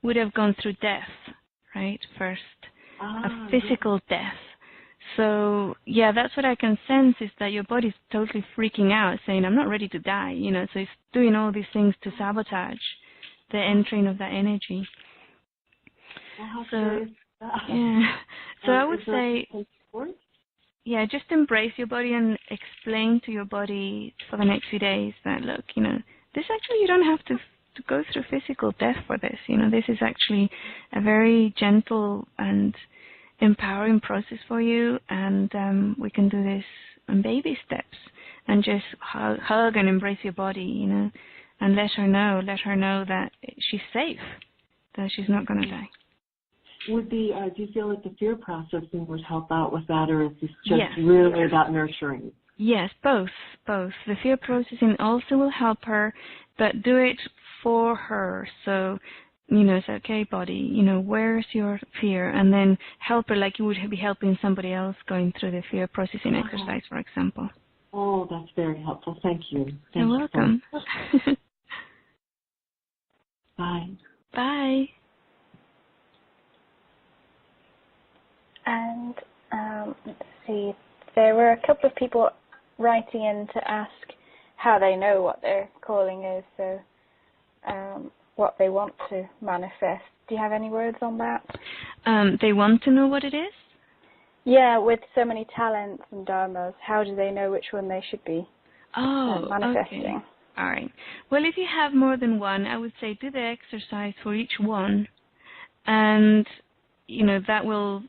would have gone through death, right, first, a physical death. So, yeah, that's what I can sense, is that your body's totally freaking out, saying, I'm not ready to die, so it's doing all these things to sabotage the entering of that energy. Well, how so, curious. Yeah. So I would say, yeah, just embrace your body and explain to your body for the next few days that, look, this actually, you don't have to go through physical death for this. This is actually a very gentle and empowering process for you, and we can do this in baby steps, and just hug and embrace your body, and let her know that she's safe, that she's not going to die. Do you feel like the fear processing would help out with that, or is this just really about nurturing? Yes, both. The fear processing also will help her, but do it for her. So, say, okay, body, where's your fear? And then help her like you would be helping somebody else going through the fear processing exercise, for example. Oh, that's very helpful. Thank you. You're welcome. Bye. Bye. And let's see, there were a couple of people writing in to ask how they know what their calling is, so what they want to manifest. Do you have any words on that? They want to know what it is? Yeah, with so many talents and dharmas, how do they know which one they should be manifesting? Okay. All right. Well, if you have more than one, I would say do the exercise for each one, and that will,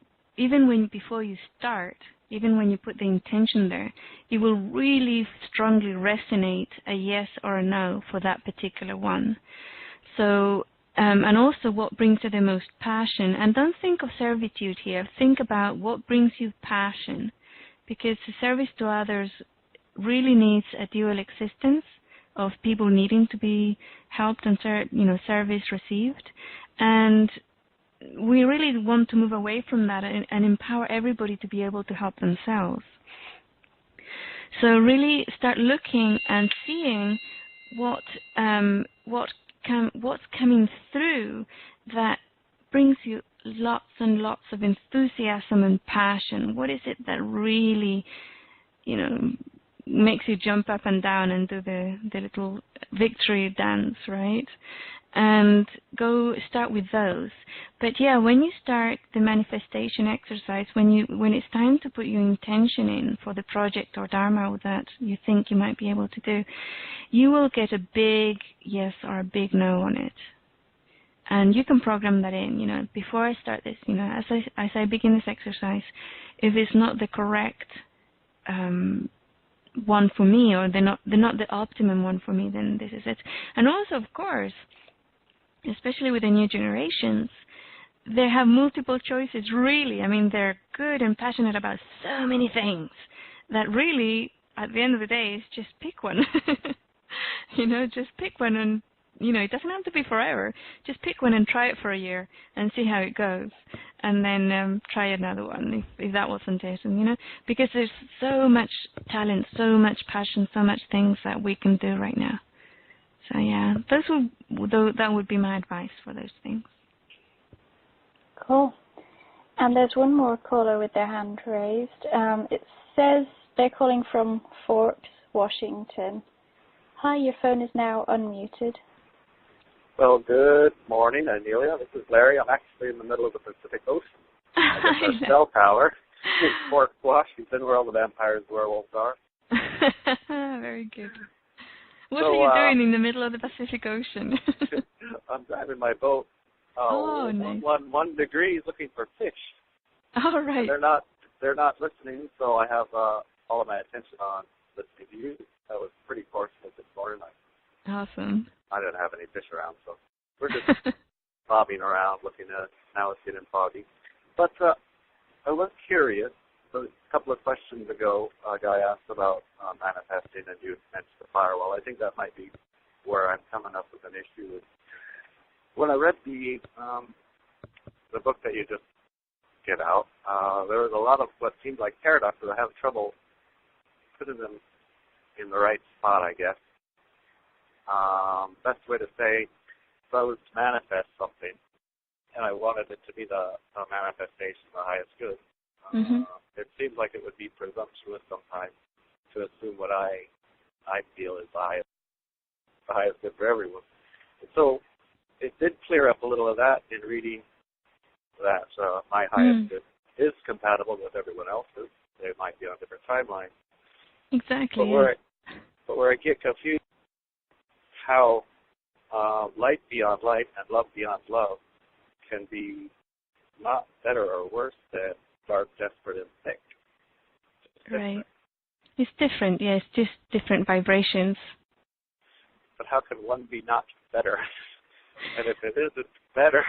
before you start, even when you put the intention there, it will really strongly resonate a yes or a no for that particular one. So, and also what brings you the most passion. And don't think of servitude here. Think about what brings you passion, because the service to others really needs a dual existence of people needing to be helped and service received, And we really want to move away from that and empower everybody to be able to help themselves. So really start looking and seeing what's coming through that brings you lots and lots of enthusiasm and passion. What is it that really, makes you jump up and down and do the little victory dance, right? And go start with those. But yeah, when you start the manifestation exercise, when it's time to put your intention in for the project or dharma that you think you might be able to do, you will get a big yes or a big no on it. And you can program that in, before I start this, as I begin this exercise, if it's not the correct one for me, or they're not the optimum one for me, then this is it. And also, of course, especially with the new generations, they have multiple choices, really. I mean, they're good and passionate about so many things that really, at the end of the day, is just pick one. Just pick one, and, it doesn't have to be forever. Just pick one and try it for a year and see how it goes. And then try another one if that wasn't it. And, because there's so much talent, so much passion, so much things that we can do right now. So yeah, that would be my advice for those things. Cool. And there's one more caller with their hand raised. It says they're calling from Forks, Washington. Hi, your phone is now unmuted. Well, good morning, Inelia. This is Larry. I'm actually in the middle of the Pacific Ocean. I'm at a cell tower in Forks, Washington, where all the vampires and werewolves are. Very good. What are you doing in the middle of the Pacific Ocean? I'm driving my boat. Nice. 1 degree looking for fish. All right. And they're not listening, so I have all of my attention on listening to you. That was pretty fortunate this morning. Awesome. I didn't have any fish around, so we're just bobbing around looking at it. Now it's getting foggy. But I was curious. A couple of questions ago, a guy asked about manifesting, and you mentioned the firewall. I think that might be where I'm coming up with an issue. When I read the book that you just get out, there was a lot of what seemed like paradoxes. I have trouble putting them in the right spot, I guess. Best way to say, if I was to manifest something, and I wanted it to be the manifestation, the highest good, it seems like it would be presumptuous sometimes to assume what I feel is the highest good for everyone. And so it did clear up a little of that in reading that my highest good is compatible with everyone else's. They might be on different timelines. Exactly. But where I get confused, how light beyond light and love beyond love can be not better or worse than dark, desperate, and thick. Right. It's different, yeah. It's just different vibrations. But how can one be not better? And if it isn't better,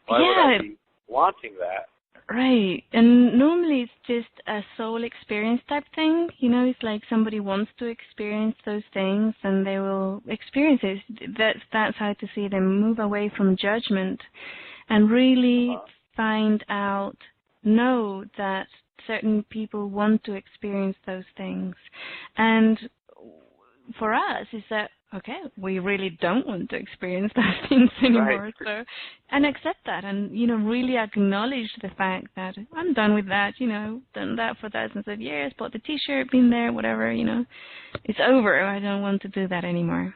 why would I be wanting that? Right. And normally it's just a soul experience type thing. It's like somebody wants to experience those things and they will experience it. That's how to see them. Move away from judgment and really find out, know that certain people want to experience those things. And for us, is that, okay, we really don't want to experience those things anymore. Right. So, and accept that and, really acknowledge the fact that I'm done with that, done that for thousands of years, bought the T-shirt, been there, whatever, it's over. I don't want to do that anymore.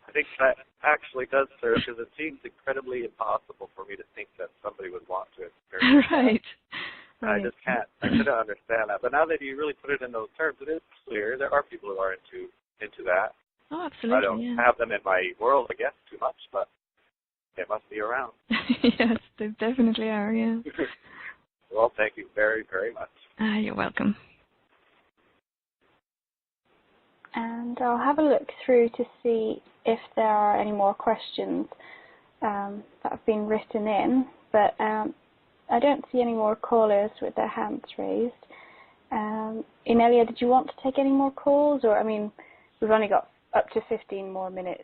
I think that actually does serve, because it seems incredibly impossible for me to think that somebody would want to experience right. that. I just can't. I couldn't understand that. But now that you really put it in those terms, it is clear. There are people who are into that. Oh, absolutely. I don't have them in my world, I guess, too much, but they must be around. Yes, they definitely are, yeah. Well, thank you very, very much. You're welcome. And I'll have a look through to see if there are any more questions that have been written in, but I don't see any more callers with their hands raised. Inelia, did you want to take any more calls? Or, we've only got up to 15 more minutes,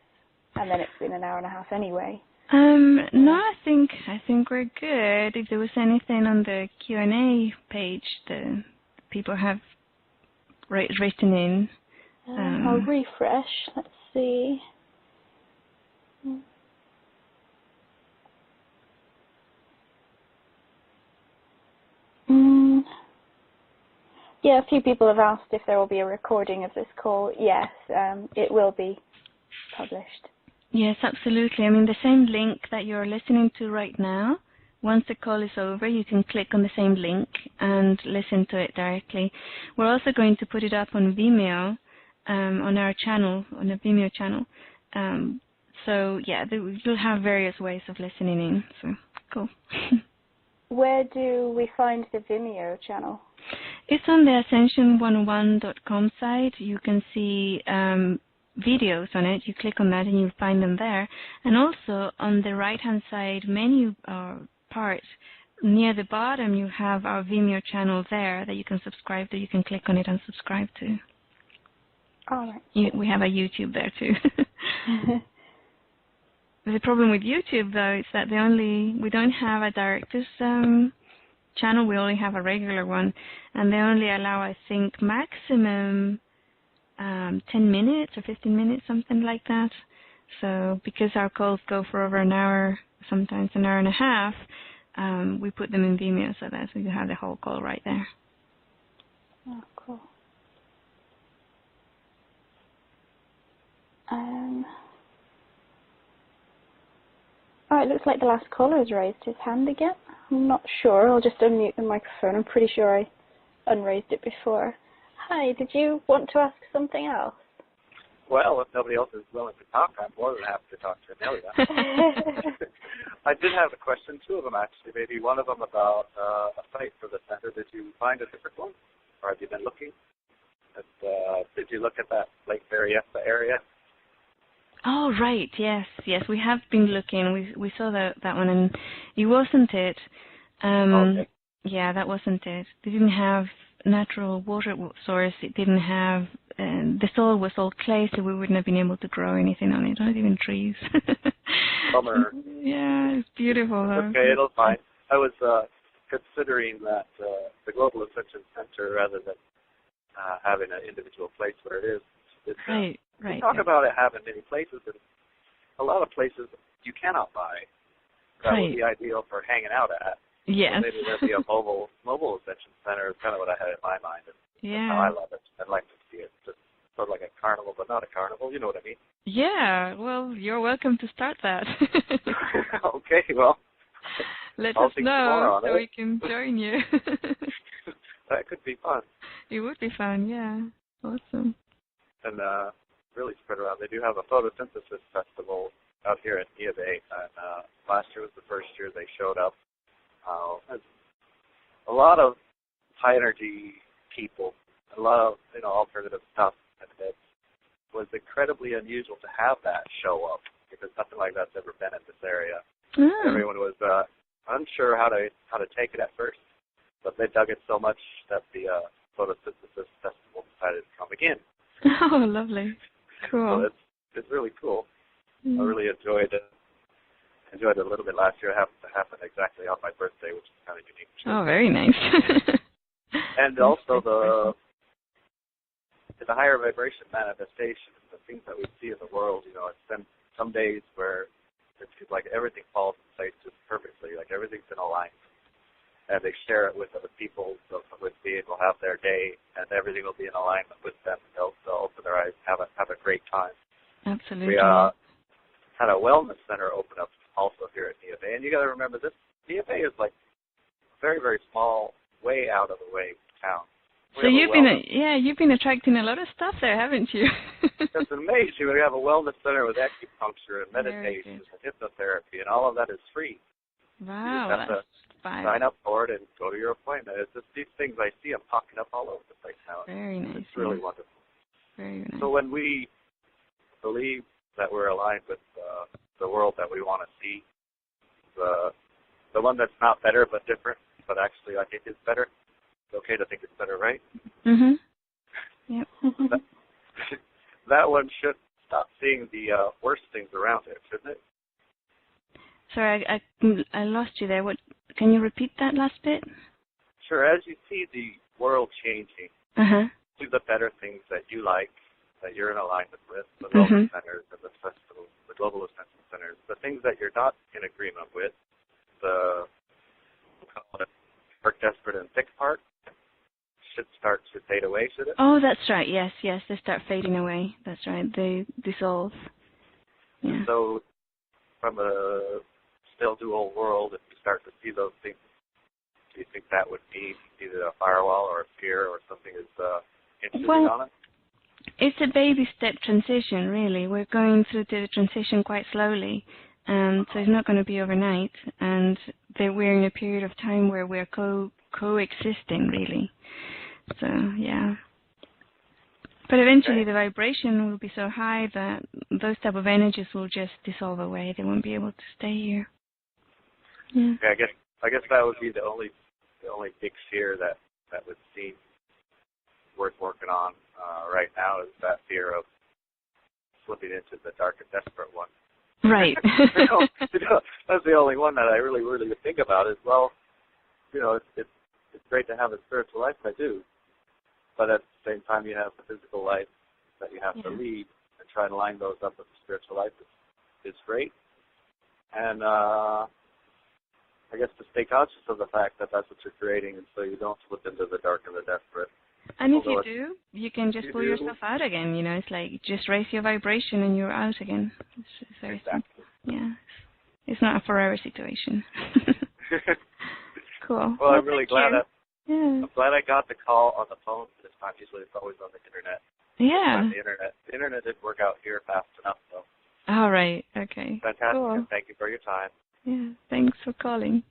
and then it's been an hour and a half anyway. No, I think we're good. If there was anything on the Q&A page that people have written in. I'll refresh. Let's see. Yeah, a few people have asked if there will be a recording of this call. Yes, it will be published. Yes, absolutely. I mean, the same link that you're listening to right now, once the call is over, you can click on the same link and listen to it directly. We're also going to put it up on Vimeo, on our channel, on the Vimeo channel. So, yeah, you'll have various ways of listening in. So, cool. Where do we find the Vimeo channel? It's on the ascension101.com site. You can see videos on it. You click on that and you'll find them there. And also on the right-hand side menu part, near the bottom, you have our Vimeo channel there that you can subscribe to. You can click on it and subscribe to. All right. We have a YouTube there too. The problem with YouTube, though, is that we don't have a director's channel. We only have a regular one, and they only allow, I think, maximum 10 minutes or 15 minutes, something like that. So because our calls go for over an hour, sometimes an hour and a half, we put them in Vimeo so that you have the whole call right there. Oh, cool. Oh, it looks like the last caller has raised his hand again. I'm not sure. I'll just unmute the microphone. I'm pretty sure I unraised it before. Hi, did you want to ask something else? Well, if nobody else is willing to talk, I'm more than happy to talk to Inelia. I did have a question, two of them actually. Maybe one of them about a site for the center. Did you find a different one, or have you been looking? Did you look at that Lake Berryessa area? Oh, right. Yes. We have been looking. We saw that one, and it wasn't it. Okay. Yeah, that wasn't it. They didn't have natural water source. It didn't have. The soil was all clay, so we wouldn't have been able to grow anything on it, not even trees. Bummer. Yeah, it's beautiful though. Okay, it'll fine. I was considering that the Global Ascension Center, rather than having an individual place where it is. Right. We talk about it having many places, and a lot of places you cannot buy. That would be ideal for hanging out at. Yes. So maybe there'd be a mobile Ascension Center is kind of what I had in my mind. And yeah. That's how I love it. I'd like to see it just sort of like a carnival, but not a carnival. You know what I mean? Yeah. Well, you're welcome to start that. Okay. Well, let us know so we can join you. That could be fun. It would be fun. Yeah. Awesome. And really spread around. They do have a photosynthesis festival out here at Inelia, and last year was the first year they showed up. A lot of high energy people, a lot of alternative stuff, and it was incredibly unusual to have that show up because nothing like that's ever been in this area. Everyone was unsure how to take it at first, but they dug it so much that the photosynthesis festival decided to come again. Oh, lovely. Cool. So it's really cool. I really enjoyed it a little bit last year. It happened to happen exactly on my birthday, which is kind of unique. Oh, very nice. And also the higher vibration manifestation, the things that we see in the world, it's been some days where it seems like everything falls in place just perfectly, like everything's in alignment. And they share it with other people, so with being will have their day, and everything will be in alignment with them. They'll open their eyes, have a great time. Absolutely. We had a wellness center open up also here at Inelia, and you got to remember this. Inelia is like a very, very small, way out of the way town. So you've been attracting a lot of stuff there, haven't you? It's amazing. We have a wellness center with acupuncture and meditation and hypnotherapy, and all of that is free. Wow, you just have to sign up for it and go to your appointment. It's just these things I see them popping up all over the place now. Very nice. It's really wonderful. Very nice. So when we believe that we're aligned with the world that we want to see, the one that's not better but different, but actually I think is better. It's okay to think it's better, right? Mhm. Yep. that one should stop seeing the worst things around it, shouldn't it? Sorry, I lost you there. What? Can you repeat that last bit? Sure. As you see the world changing, do the better things that you like, that you're in alignment with, the wellness centers and the festivals, the Global Ascension Centers, the things that you're not in agreement with, the dark, desperate, and thick part should start to fade away, should it? Oh, that's right. Yes, they start fading away. That's right. They dissolve. Yeah. So from a still dual world, if you start to see those things, do you think that would be either a firewall or a fear or something is interesting on it? It's a baby step transition, really. We're going through the transition quite slowly, so it's not going to be overnight. And we're in a period of time where we're coexisting, really. So, yeah. But eventually the vibration will be so high that those type of energies will just dissolve away. They won't be able to stay here. Yeah. Okay, I guess that would be the only big fear that would seem worth working on right now is that fear of slipping into the dark and desperate one. Right. That's the only one that I really think about is, well, it's great to have a spiritual life, I do, but at the same time you have the physical life that you have to lead, and try to line those up with the spiritual life is great. And I guess to stay conscious of the fact that that's what you're creating, and so you don't slip into the dark and the desperate. And if you do, you can just pull yourself out again. It's like just raise your vibration and you're out again. It's very simple. Yeah. It's not a forever situation. Cool. Well, I'm really glad I'm glad I got the call on the phone this time. Usually it's always on the internet. Yeah. The internet didn't work out here fast enough, so. All right. Okay. Fantastic. Cool. And thank you for your time. Yeah. Thanks for calling.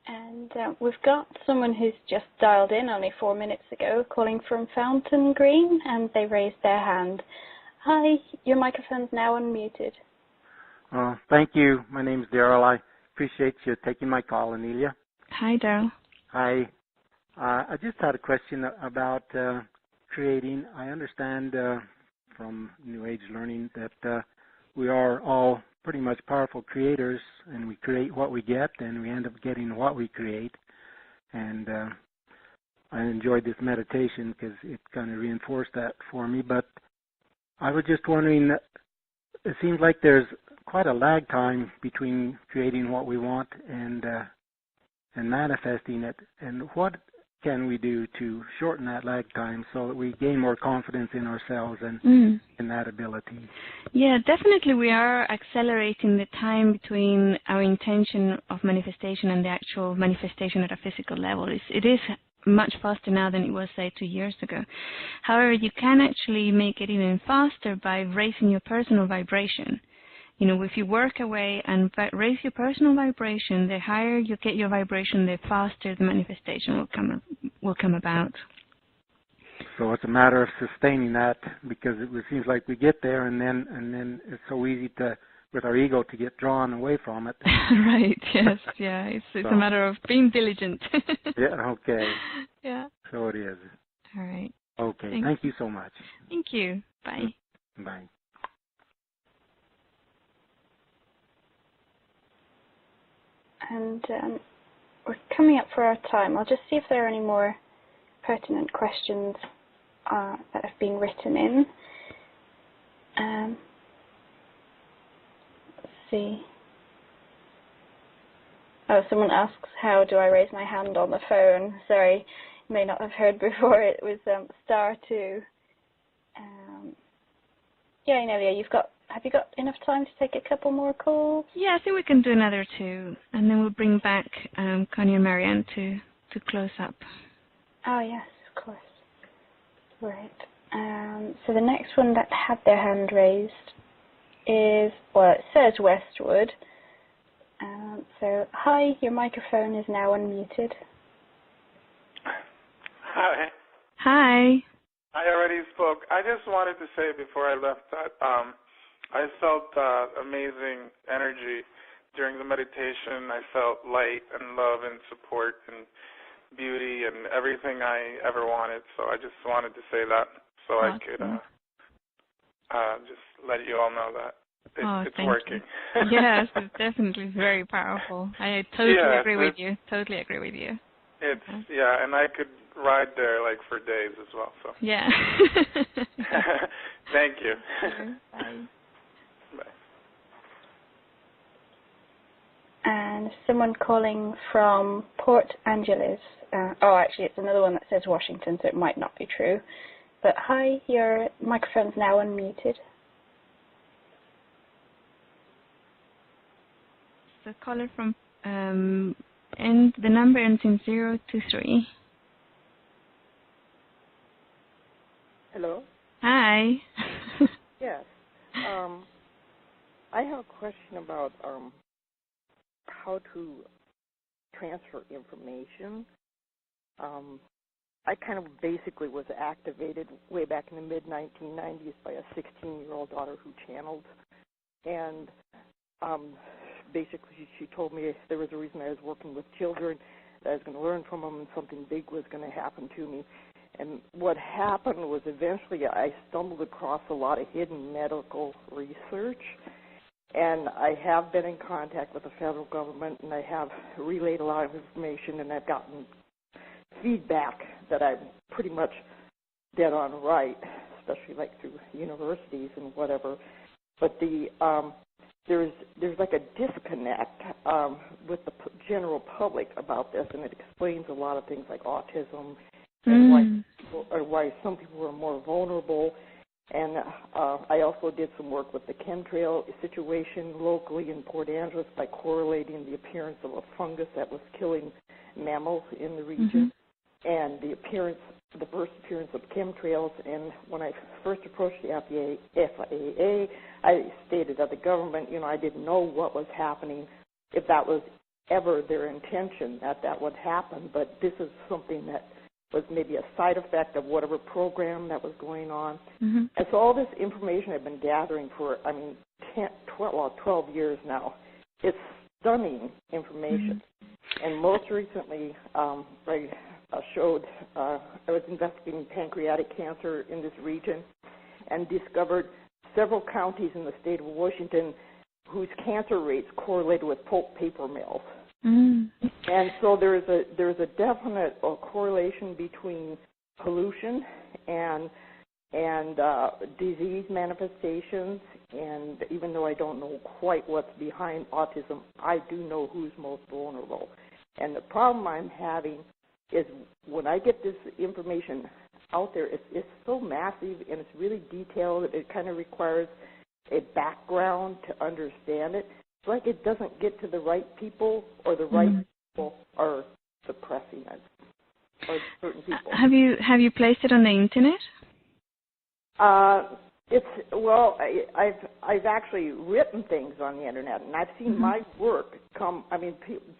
And we've got someone who's just dialed in only 4 minutes ago, calling from Fountain Green, and they raised their hand. Hi, your microphone's now unmuted. Thank you. My name is Daryl. I appreciate you taking my call, Inelia. Hi, Daryl. Hi. I just had a question about creating. I understand from New Age learning that we are all pretty much powerful creators, and we create what we get, and we end up getting what we create. And I enjoyed this meditation because it kind of reinforced that for me. But I was just wondering, it seems like there's quite a lag time between creating what we want and manifesting it. And what can we do to shorten that lag time so that we gain more confidence in ourselves and in that ability? Yeah, definitely we are accelerating the time between our intention of manifestation and the actual manifestation at a physical level. It is much faster now than it was, say, 2 years ago. However, you can actually make it even faster by raising your personal vibration. If you work away and raise your personal vibration, the higher you get your vibration, the faster the manifestation will come about. So it's a matter of sustaining that, because it seems like we get there and then it's so easy with our ego to get drawn away from it. Right, yes, yeah. It's a matter of being diligent. Yeah, okay. Yeah. So it is. All right. Okay, thank you so much. Thank you. Bye. Bye. And we're coming up for our time. I'll just see if there are any more pertinent questions that have been written in. Let's see. Oh, someone asks, how do I raise my hand on the phone? Sorry, you may not have heard before. It was *2. Yeah, Inelia, have you got enough time to take a couple more calls? Yeah, I think we can do another 2, and then we'll bring back Connie and Marianne to close up. Oh, yes, of course. Right. So the next one that had their hand raised is, well, it says Westwood. So, hi, your microphone is now unmuted. Hi. Hi. I already spoke. I just wanted to say before I left that I felt amazing energy during the meditation. I felt light and love and support and beauty and everything I ever wanted. So I just wanted to say that so I could just let you all know that it's thank working. you. Yes, it's definitely very powerful. I totally agree with you. Totally agree with you. It's and I could ride there like for days as well. So yeah. Thank you. Bye. Bye. And someone calling from Port Angeles. Actually, it's another one that says Washington, so it might not be true. But hi, your microphone's now unmuted. The caller from and the number ends in 023. Hello? Hi. Yes. I have a question about how to transfer information. I kind of basically was activated way back in the mid-1990s by a 16-year-old daughter who channeled. And basically she told me there was a reason I was working with children, that I was going to learn from them and something big was going to happen to me. And what happened was eventually I stumbled across a lot of hidden medical research, and I have been in contact with the federal government, and I have relayed a lot of information, and I've gotten feedback that I'm pretty much dead on right, especially like through universities and whatever. But there's like a disconnect with the general public about this, and it explains a lot of things like autism and why some people are more vulnerable. And I also did some work with the chemtrail situation locally in Port Angeles by correlating the appearance of a fungus that was killing mammals in the region and the first appearance of chemtrails. And when I first approached the FAA, I stated that the government, I didn't know what was happening, if that was ever their intention that would happen. But this is something that was maybe a side effect of whatever program that was going on. And so all this information I've been gathering for, 12 years now. It's stunning information. And most recently, I was investigating pancreatic cancer in this region and discovered several counties in the state of Washington whose cancer rates correlated with pulp paper mills. And so there's a definite correlation between pollution and disease manifestations. And even though I don't know quite what's behind autism, I do know who's most vulnerable. And the problem I'm having is when I get this information out there, it's so massive and it's really detailed. It kind of requires a background to understand it. It's like it doesn't get to the right people, or the right people are suppressing it, or certain people. Have you placed it on the internet? I've actually written things on the internet, and I've seen my work come.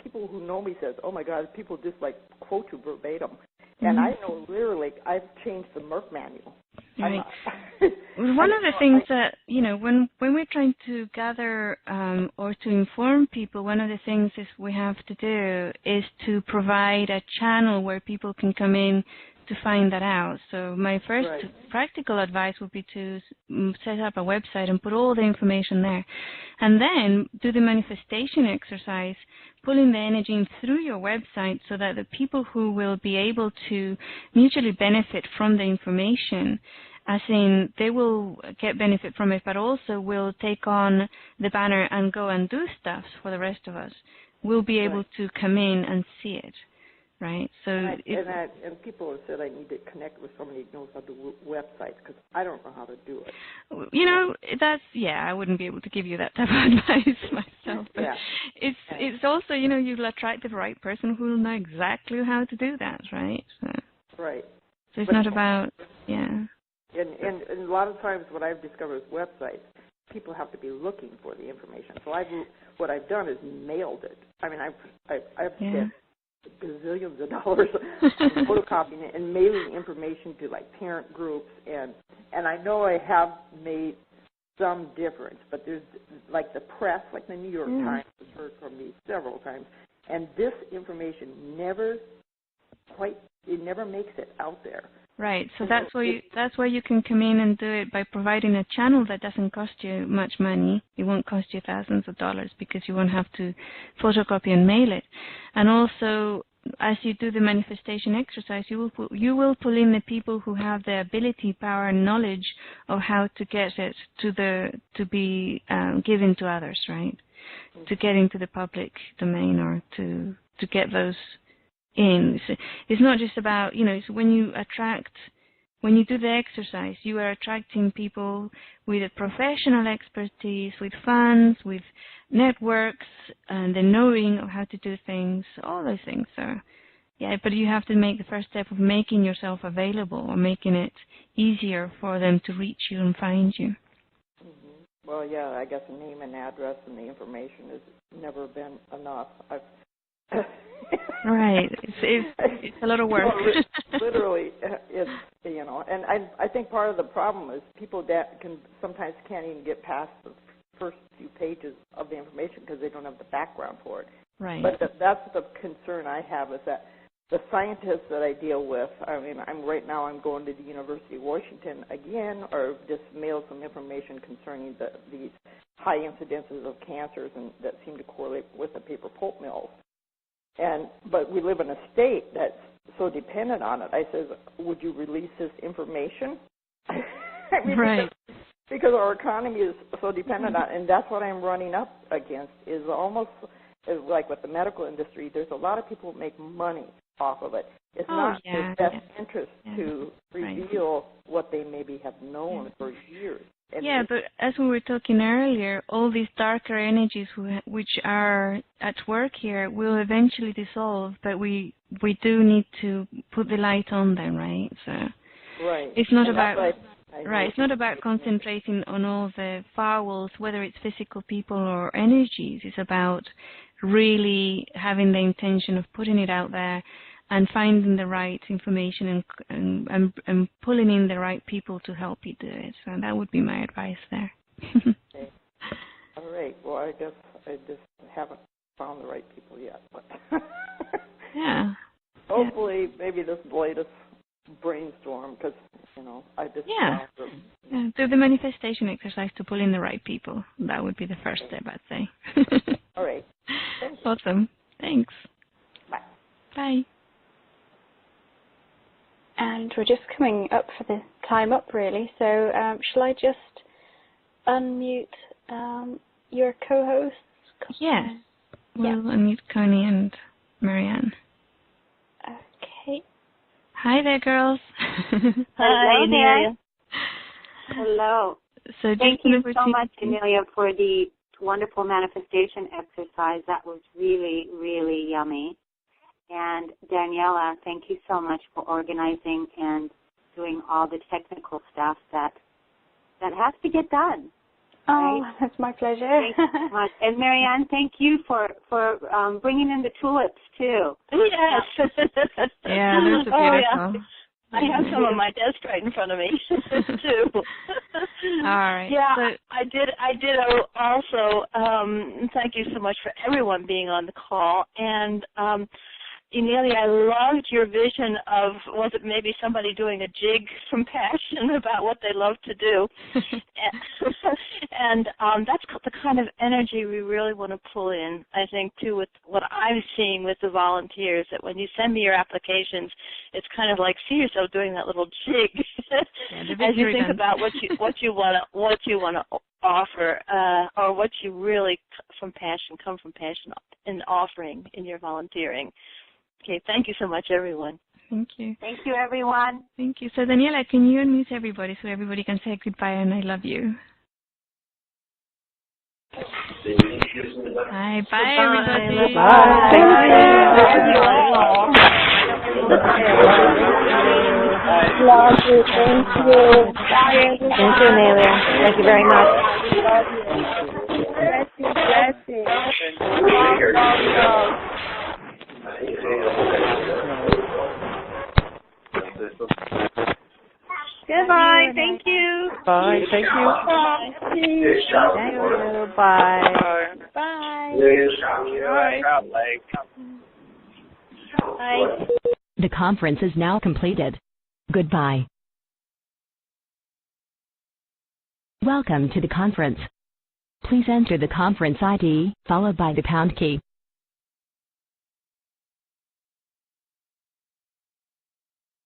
People who know me says, "Oh my God, people just like quote you verbatim," and I know literally I've changed the Merck manual. Right. One of the things that, when we're trying to gather or to inform people, one of the things we have to do is to provide a channel where people can come in to find that out. So my first practical advice would be to set up a website and put all the information there. And then do the manifestation exercise, pulling the energy in through your website so that the people who will be able to mutually benefit from the information, as in they will get benefit from it, but also will take on the banner and go and do stuff for the rest of us, will be able to come in and see it. Right, so and people have said I need to connect with somebody who knows how to do websites because I don't know how to do it. I wouldn't be able to give you that type of advice myself. But it's also you'll attract the right person who will know exactly how to do that, right? So it's not about And a lot of times what I've discovered with websites, people have to be looking for the information. So what I've done is mailed it. I've spent gazillions of dollars photocopying it and mailing information to like parent groups, and I know I have made some difference, but there's like the press, like the New York Times has heard from me several times, and this information never makes it out there. Right. So that's where you can come in and do it by providing a channel that doesn't cost you much money. It won't cost you thousands of dollars because you won't have to photocopy and mail it. And also, as you do the manifestation exercise, you will pull in the people who have the ability, power, and knowledge of how to get it to be given to others, right? To get into the public domain or to get those in. It's not just about, it's when you do the exercise, you are attracting people with a professional expertise, with funds, with networks, and the knowing of how to do things, all those things. So, yeah, but you have to make the first step of making yourself available or making it easier for them to reach you and find you. Mm-hmm. Well, yeah, I guess the name and address and the information has never been enough. Right. It's a lot of work. Literally, it's, and I think part of the problem is people that sometimes can't even get past the first few pages of the information because they don't have the background for it. Right. But that's the concern I have, is that the scientists that I deal with, right now I'm going to the University of Washington again, or just mailed some information concerning these high incidences of cancers and that seem to correlate with the paper pulp mills. But we live in a state that's so dependent on it. I says, would you release this information? Right. Because our economy is so dependent on it, and that's what I'm running up against, is almost like with the medical industry, there's a lot of people who make money off of it. It's not in their best interest to reveal what they maybe have known for years. Yeah, but as we were talking earlier, all these darker energies which are at work here will eventually dissolve, but we do need to put the light on them, right? So right. It's not about it's not about concentrating on all the firewalls, whether it's physical people or energies. It's about really having the intention of putting it out there and finding the right information and pulling in the right people to help you do it. So that would be my advice there. Okay. All right. Well, I guess I just haven't found the right people yet. But yeah. Hopefully, maybe this latest brainstorm, because, I just do the manifestation exercise to pull in the right people. That would be the first step, I'd say. All right. Awesome. Thanks. Bye. Bye. And we're just coming up for the time up, really. So shall I just unmute your co-hosts? Yeah. We'll unmute Connie and Marianne. Okay. Hi there, girls. Hi, Inelia. Hello. So thank you so much, Inelia, for the wonderful manifestation exercise. That was really, really yummy. And Daniela, thank you so much for organizing and doing all the technical stuff that has to get done. Oh, right? that's my pleasure. Thank you so much. And Marianne, thank you for bringing in the tulips too. Yes. Yeah, those are beautiful. Oh, yeah. I have some on my desk right in front of me too. All right. Yeah, so, I did also. Thank you so much for everyone being on the call. And Inelia, I loved your vision of, was it maybe somebody doing a jig from passion about what they love to do? And that's the kind of energy we really want to pull in, I think, too, with what I'm seeing with the volunteers, that when you send me your applications, it's kind of like, see yourself doing that little jig as you think about what you want to offer, or what you really come from passion in offering in your volunteering. Okay, thank you so much, everyone. Thank you. Thank you, everyone. Thank you. So, Daniela, can you unmute everybody so everybody can say goodbye and I love you? Bye. Bye, everybody. Bye. Love you. Thank you. Thank you, Amelia. Thank you very much. Blessings. Goodbye. Thank you. Bye. Thank you. Bye. Thank you. Bye. Bye. Bye. The conference is now completed. Goodbye. Welcome to the conference. Please enter the conference ID followed by the pound key.